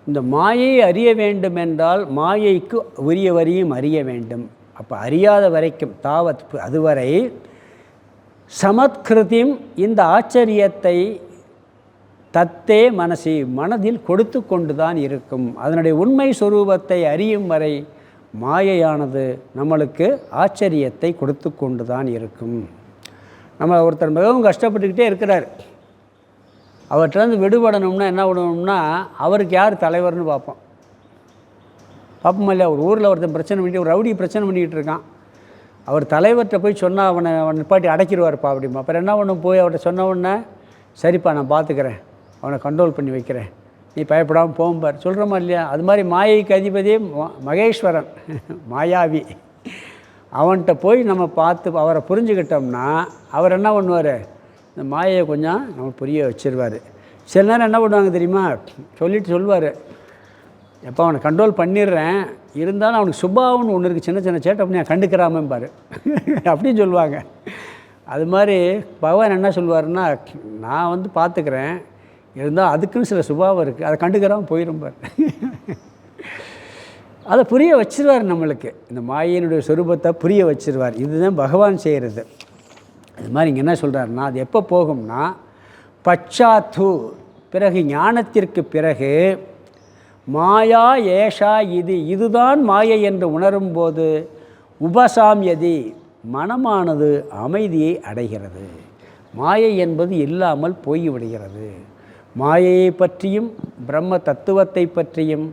இந்த மாயை அறிய வேண்டும் என்றால் மாயைக்கு உரியவரையும் அறிய வேண்டும். அப்போ அறியாத வரைக்கும் தாவத் அதுவரை சமத்கிருதிம் இந்த ஆச்சரியத்தை தத்தே மனசி மனதில் கொடுத்து கொண்டு தான் இருக்கும். அதனுடைய உண்மை சொரூபத்தை அறியும் வரை மாயையானது நம்மளுக்கு ஆச்சரியத்தை கொடுத்து கொண்டு தான் இருக்கும். நம்ம ஒருத்தர் மிகவும் கஷ்டப்பட்டுக்கிட்டே இருக்கிறார், அவர்கிட்டருந்து விடுபடணும்னா என்ன பண்ணணும்னா அவருக்கு யார் தலைவர்னு பார்ப்போம். பார்ப்போம் இல்லையா? ஒரு ஊரில் ஒருத்தன் பிரச்சனை பண்ணிட்டு, ஒரு ரவுடி பிரச்சனை பண்ணிக்கிட்டு இருக்கான். அவர் தலைவர்கிட்ட போய் சொன்னால் அவனை நிப்பாட்டி அடைக்கிடுவார்ப்பா அப்படிமா. அப்புறம் என்ன பண்ணும், போய் அவர்கிட்ட சொன்ன உடனே சரிப்பா நான் பார்த்துக்கிறேன், அவனை கண்ட்ரோல் பண்ணி வைக்கிறேன், நீ பயப்படாமல் போகும்பார், சொல்கிறோமா இல்லையா? அது மாதிரி மாயைக்கு அதிபதி மகேஸ்வரன், மாயாவி. அவன்கிட்ட போய் நம்ம பார்த்து அவரை புரிஞ்சுக்கிட்டோம்னா அவர் என்ன பண்ணுவார், இந்த மாயையை கொஞ்சம் நம்ம புரிய வச்சிருவார். சில நேரம் என்ன பண்ணுவாங்க தெரியுமா, சொல்லிட்டு சொல்லுவார், எப்போ அவனை கண்ட்ரோல் பண்ணிடுறேன், இருந்தாலும் அவனுக்கு சுபாவம்னு ஒன்று இருக்குது, சின்ன சின்ன சேட்டை பண்ணி கண்டுக்கிறாமேம்பார் அப்படின்னு சொல்லுவாங்க. அது மாதிரி பகவான் என்ன சொல்லுவாருன்னா, நான் பார்த்துக்கிறேன், இருந்தால் அதுக்குன்னு சில சுபாவம் இருக்குது, அதை கண்டுக்கிறாமல் போயிடும்பார். அதை புரிய வச்சிருவார் நம்மளுக்கு, இந்த மாயினுடைய சொரூபத்தை புரிய வச்சிருவார். இதுதான் பகவான் செய்கிறது. அது மாதிரி இங்கே என்ன சொல்கிறாருன்னா, அது எப்போ போகும்னா பச்சாத்து, பிறகு ஞானத்திற்கு பிறகு மாயா ஏஷா இதுதான் மாயை என்று உணரும்போது உபசாம்யதி, மனமானது அமைதியை அடைகிறது. மாயை என்பது இல்லாமல் போய்விடுகிறது. மாயையை பற்றியும் பிரம்ம தத்துவத்தை பற்றியும்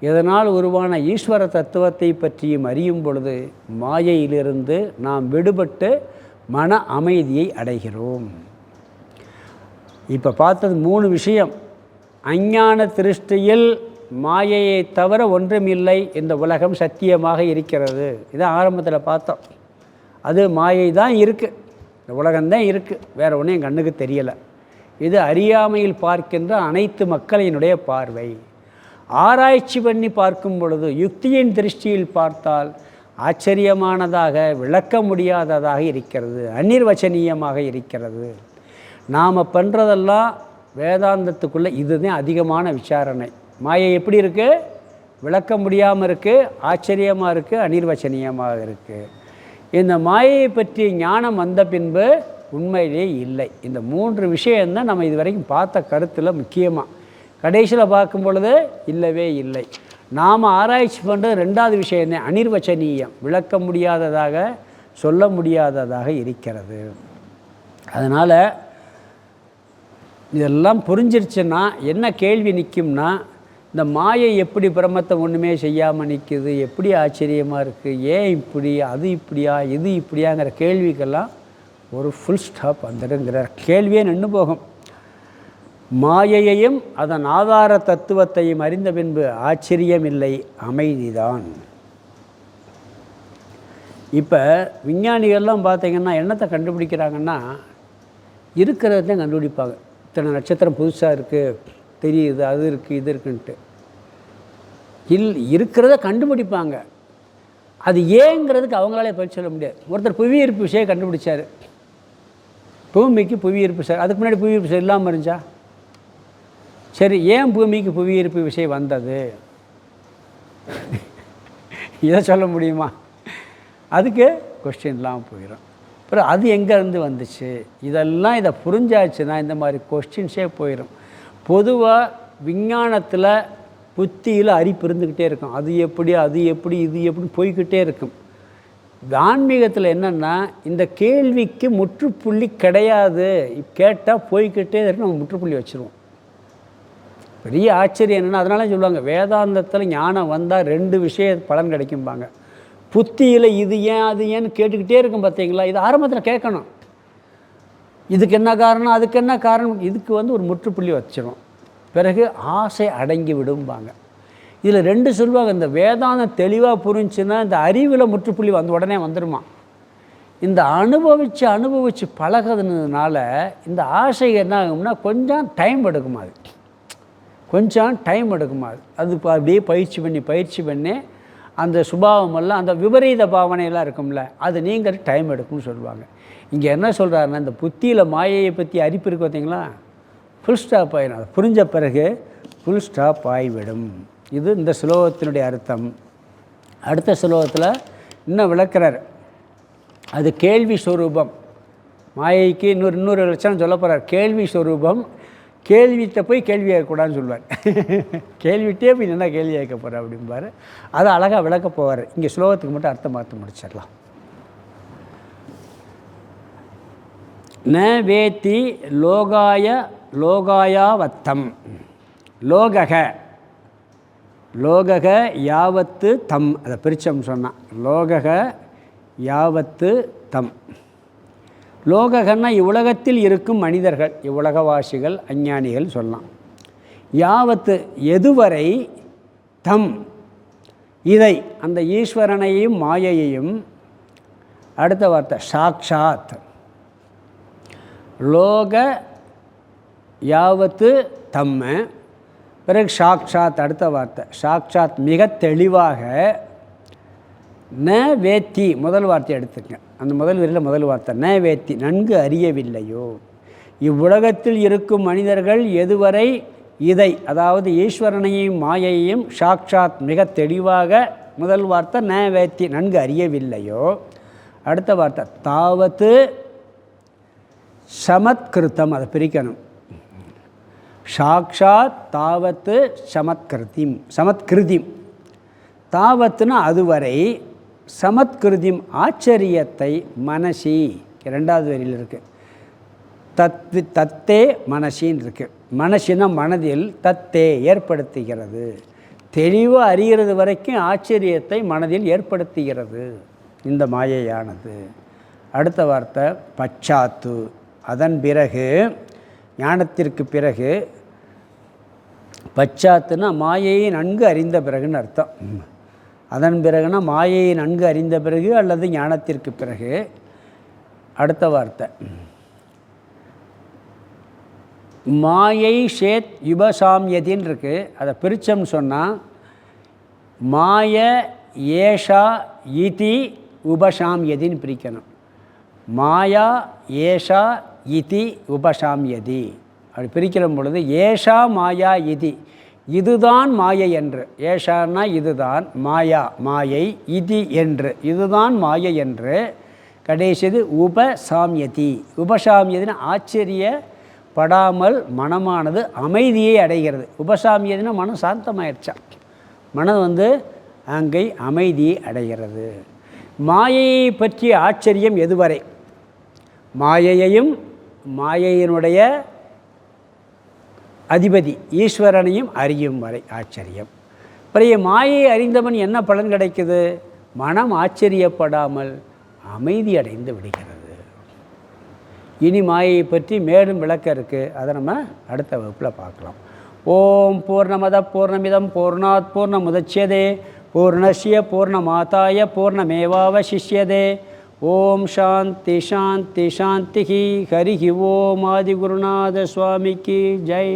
இதனால் உருவான ஈஸ்வர தத்துவத்தை பற்றியும் அறியும் பொழுது மாயையிலிருந்து நாம் விடுபட்டு மன அமைதியை அடைகிறோம். இப்போ பார்த்தது 3 விஷயம். அஞ்ஞான திருஷ்டியில் மாயையை தவிர ஒன்றுமில்லை, இந்த உலகம் சத்தியமாக இருக்கிறது. இதான் ஆரம்பத்தில் பார்த்தோம். அது மாயை தான் இருக்குது, இந்த உலகம்தான் இருக்குது, வேறு ஒன்றும் என் கண்ணுக்கு தெரியலை. இது அறியாமையில் பார்க்கின்ற அனைத்து மக்களினுடைய பார்வை. ஆராய்ச்சி பண்ணி பார்க்கும் பொழுது யுக்தியின் திருஷ்டியில் பார்த்தால் ஆச்சரியமானதாக, விளக்க முடியாததாக இருக்கிறது, அநிர்வச்சனீயமாக இருக்கிறது. நாம் பண்ணுறதெல்லாம் வேதாந்தத்துக்குள்ளே இதுதான் அதிகமான விசாரணை. மாயை எப்படி இருக்குது, விளக்க முடியாமல் இருக்குது, ஆச்சரியமாக இருக்குது, அநிர்வச்சனீயமாக இருக்குது. இந்த மாயையை பற்றிய ஞானம் வந்த பின்பு உண்மையிலே இல்லை. இந்த 3 விஷயந்தான் நம்ம இது வரைக்கும் பார்த்த கருத்தில் முக்கியமாக. கடைசியில் பார்க்கும் பொழுது இல்லவே இல்லை. நாம் ஆராய்ச்சி பண்ணுறது 2வது விஷயந்தான், அநிர்வச்சனீயம், விளக்க முடியாததாக, சொல்ல முடியாததாக இருக்கிறது. அதனால் இதெல்லாம் புரிஞ்சிருச்சுன்னா என்ன கேள்வி நிற்கும்னா, இந்த மாயை எப்படி பிரம்மத்தை ஒன்றுமே செய்யாமல் நிற்குது, எப்படி ஆச்சரியமாக இருக்குது, ஏன் இப்படி, அது இப்படியா, இது இப்படியாங்கிற கேள்விக்கெல்லாம் ஒரு ஃபுல் ஸ்டாப் வந்துடுங்கிற கேள்வியே நின்று போகும். மாயையையும் அதன் ஆதார தத்துவத்தையும் அறிந்த பின்பு ஆச்சரியமில்லை, அமைதிதான். இப்போ விஞ்ஞானிகள்லாம் பார்த்திங்கன்னா என்னத்தை கண்டுபிடிக்கிறாங்கன்னா, இருக்கிறதான் கண்டுபிடிப்பாங்க. இத்தனை நட்சத்திரம் புதுசாக இருக்குது, தெரியுது, அது இருக்குது, இது இருக்குன்ட்டு இருக்கிறத கண்டுபிடிப்பாங்க. அது ஏங்கிறதுக்கு அவங்களாலே பதில் சொல்ல முடியாது. ஒருத்தர் புவியீர்ப்பு விஷயம் கண்டுபிடிச்சார், பூமிக்கு புவியீர்ப்பு சார், அதுக்கு முன்னாடி புவியீர்ப்பு சார் இல்லாமல் இருந்துச்சா? சரி, ஏன் பூமிக்கு புவியீர்ப்பு விஷயம் வந்தது, இதை சொல்ல முடியுமா? அதுக்கு கொஸ்டின் இல்லாமல் போயிடும். அப்புறம் அது எங்கேருந்து வந்துச்சு, இதெல்லாம் இதை புரிஞ்சாச்சுன்னா இந்த மாதிரி கொஸ்டின்ஸே போயிடும். பொதுவாக விஞ்ஞானத்தில் புத்தியில் அரிப்பு இருந்துக்கிட்டே இருக்கும். அது எப்படி, அது எப்படி, இது எப்படி போய்கிட்டே இருக்கும். ஆன்மீகத்தில் என்னென்னா, இந்த கேள்விக்கு முற்றுப்புள்ளி கிடையாது, கேட்டால் போய்கிட்டே இருக்கு, நம்ம முற்றுப்புள்ளி வச்சுருவோம். பெரிய ஆச்சரியம் என்னென்னா, அதனால சொல்லுவாங்க வேதாந்தத்தில் ஞானம் வந்தால் 2 விஷய பலன் கிடைக்கும்பாங்க. புத்தியில் இது ஏன் அது ஏன்னு கேட்டுக்கிட்டே இருக்கும் பார்த்தீங்களா, இது ஆரம்பத்தில் கேட்கணும். இதுக்கு என்ன காரணம், அதுக்கு என்ன காரணம், இதுக்கு ஒரு முற்றுப்புள்ளி வச்சிடும். பிறகு ஆசை அடங்கி விடும்பாங்க. இதில் 2 சொல்லுவாங்க. இந்த வேதாந்தம் தெளிவாக புரிஞ்சுன்னா இந்த அறிவில் முற்றுப்புள்ளி உடனே வந்துடுமா. இந்த அனுபவித்து பழகிறதுனால இந்த ஆசை என்ன ஆகும்னா கொஞ்சம் டைம் எடுக்குமா, அது கொஞ்சம் டைம் எடுக்குமா. அது அப்படியே பயிற்சி பண்ணி அந்த சுபாவமெல்லாம், அந்த விபரீத பாவனையெல்லாம் இருக்கும்ல, அது நீங்கள் டைம் எடுக்கும்னு சொல்லுவாங்க. இங்கே என்ன சொல்கிறாருன்னா, இந்த புத்தியில் மாயையை பற்றி அரிப்பு இருக்குது பார்த்தீங்களா, ஃபுல் ஸ்டாப் ஆகிடும். அது புரிஞ்ச பிறகு ஃபுல் ஸ்டாப் ஆகிவிடும். இது இந்த ஸ்லோகத்தினுடைய அர்த்தம். அடுத்த ஸ்லோகத்தில் இன்னும் விளக்குறார். அது கேள்வி ஸ்வரூபம். மாயைக்கு இன்னொரு லட்சணம் சொல்ல போகிறார். கேள்வி ஸ்வரூபம். கேள்விகிட்ட போய் கேள்வி கேட்கக்கூடாதுன்னு சொல்லுவார். கேள்விட்டே போய் என்ன கேள்வி கேட்க போகிறார் அப்படிம்பார். அதை அழகாக விளக்க போவார். இங்கே ஸ்லோகத்துக்கு மட்டும் அர்த்தம் பார்த்து முடிச்சிடலாம். ந வேத்தி லோகாயாவத்தம். லோகக யாவத்து தம், அதை பிரிச்சம் சொன்னான். லோகக யாவத்து தம். லோககன்னா இவ்வுலகத்தில் இருக்கும் மனிதர்கள், இவ்வுலகவாசிகள், அஞ்ஞானிகள் சொல்லலாம். யாவத்து எதுவரை, தம் இதை, அந்த ஈஸ்வரனையும் மாயையையும். அடுத்த வார்த்தை சாக்ஷாத். லோக யாவத்து தம்ம, பிறகு சாக்ஷாத். அடுத்த வார்த்தை சாக்ஷாத், மிக தெளிவாக. ந வேத்தி, முதல் வார்த்தை எடுத்துங்க. அந்த முதல் வரியில் முதல் வார்த்தை ந வேத்தி, நன்கு அறியவில்லையோ. இவ்வுலகத்தில் இருக்கும் மனிதர்கள் எதுவரை இதை, அதாவது ஈஸ்வரனையும் மாயையும் சாக்ஷாத் மிக தெளிவாக, முதல் வார்த்தை ந வேத்தி, நன்கு அறியவில்லையோ. அடுத்த வார்த்தை தாவத்து சமத்கிருத்தம், அதை பிரிக்கணும். சாக்ஷாத் தாவத்து சமத்கிருதிம். தாவத்துனா அதுவரை, சமத்கிருதிம் ஆச்சரியத்தை, மனசி ரெண்டாவது வரியில் இருக்குது. தத்தே மனசின்னு இருக்குது. மனசினா மனதில், தத்தே ஏற்படுத்துகிறது. தெளிவாக அறிகிறது வரைக்கும் ஆச்சரியத்தை மனதில் ஏற்படுத்துகிறது இந்த மாயையானது. அடுத்த வார்த்தை பச்சாத்து, அதன் பிறகு, ஞானத்திற்கு பிறகு. பச்சாத்துனா மாயையை நன்கு அறிந்த பிறகுன்னு அர்த்தம். அதன் பிறகுனா மாயையை நன்கு அறிந்த பிறகு அல்லது ஞானத்திற்கு பிறகு. அடுத்த வார்த்தை மாயை ஷேத் யுபசாமியதின்னு இருக்குது. அதை பிரிச்சம்னு சொன்னால் மாய ஏஷா இதி உபசாமியதின்னு பிரிக்கணும். மாயா ஏஷா இதி உபசாமியதி அப்படி பிரிக்கிற பொழுது, ஏஷா மாயா இதி, இதுதான் மாயை என்று. ஏஷான்னா இதுதான், மாயா மாயை, இதி என்று, இதுதான் மாயை என்று. கடைசியது உபசாமியதி. உபசாமியதினா ஆச்சரியப்படாமல் மனமானது அமைதியை அடைகிறது. உபசாமியதினா மனம் சாந்தமாயிடுச்சான், மனம் அங்கே அமைதியை அடைகிறது. மாயையை பற்றிய ஆச்சரியம் எதுவரை, மாயையையும் மாயையினுடைய அதிபதி ஈஸ்வரனையும் அறியும் வரை ஆச்சரியம். பிறகு மாயை அறிந்தவன் என்ன பலன் கிடைக்குது? மனம் ஆச்சரியப்படாமல் அமைதி அடைந்து விடுகிறது. இனி மாயை பற்றி மேலும் விளக்க இருக்குது, அதை நம்ம அடுத்த வகுப்பில் பார்க்கலாம். ஓம் பூர்ணமத பூர்ணமிதம் பூர்ணாத் பூர்ணமுதச்யதே பூர்ணஸ்ய பூர்ணமாதாய பூர்ணமேவாவசிஷ்யதே. ஓம் சாந்தி சாந்தி சாந்தி. ஹரி ஓம். ஆதிகுருநாத சுவாமிக்கு ஜெய்.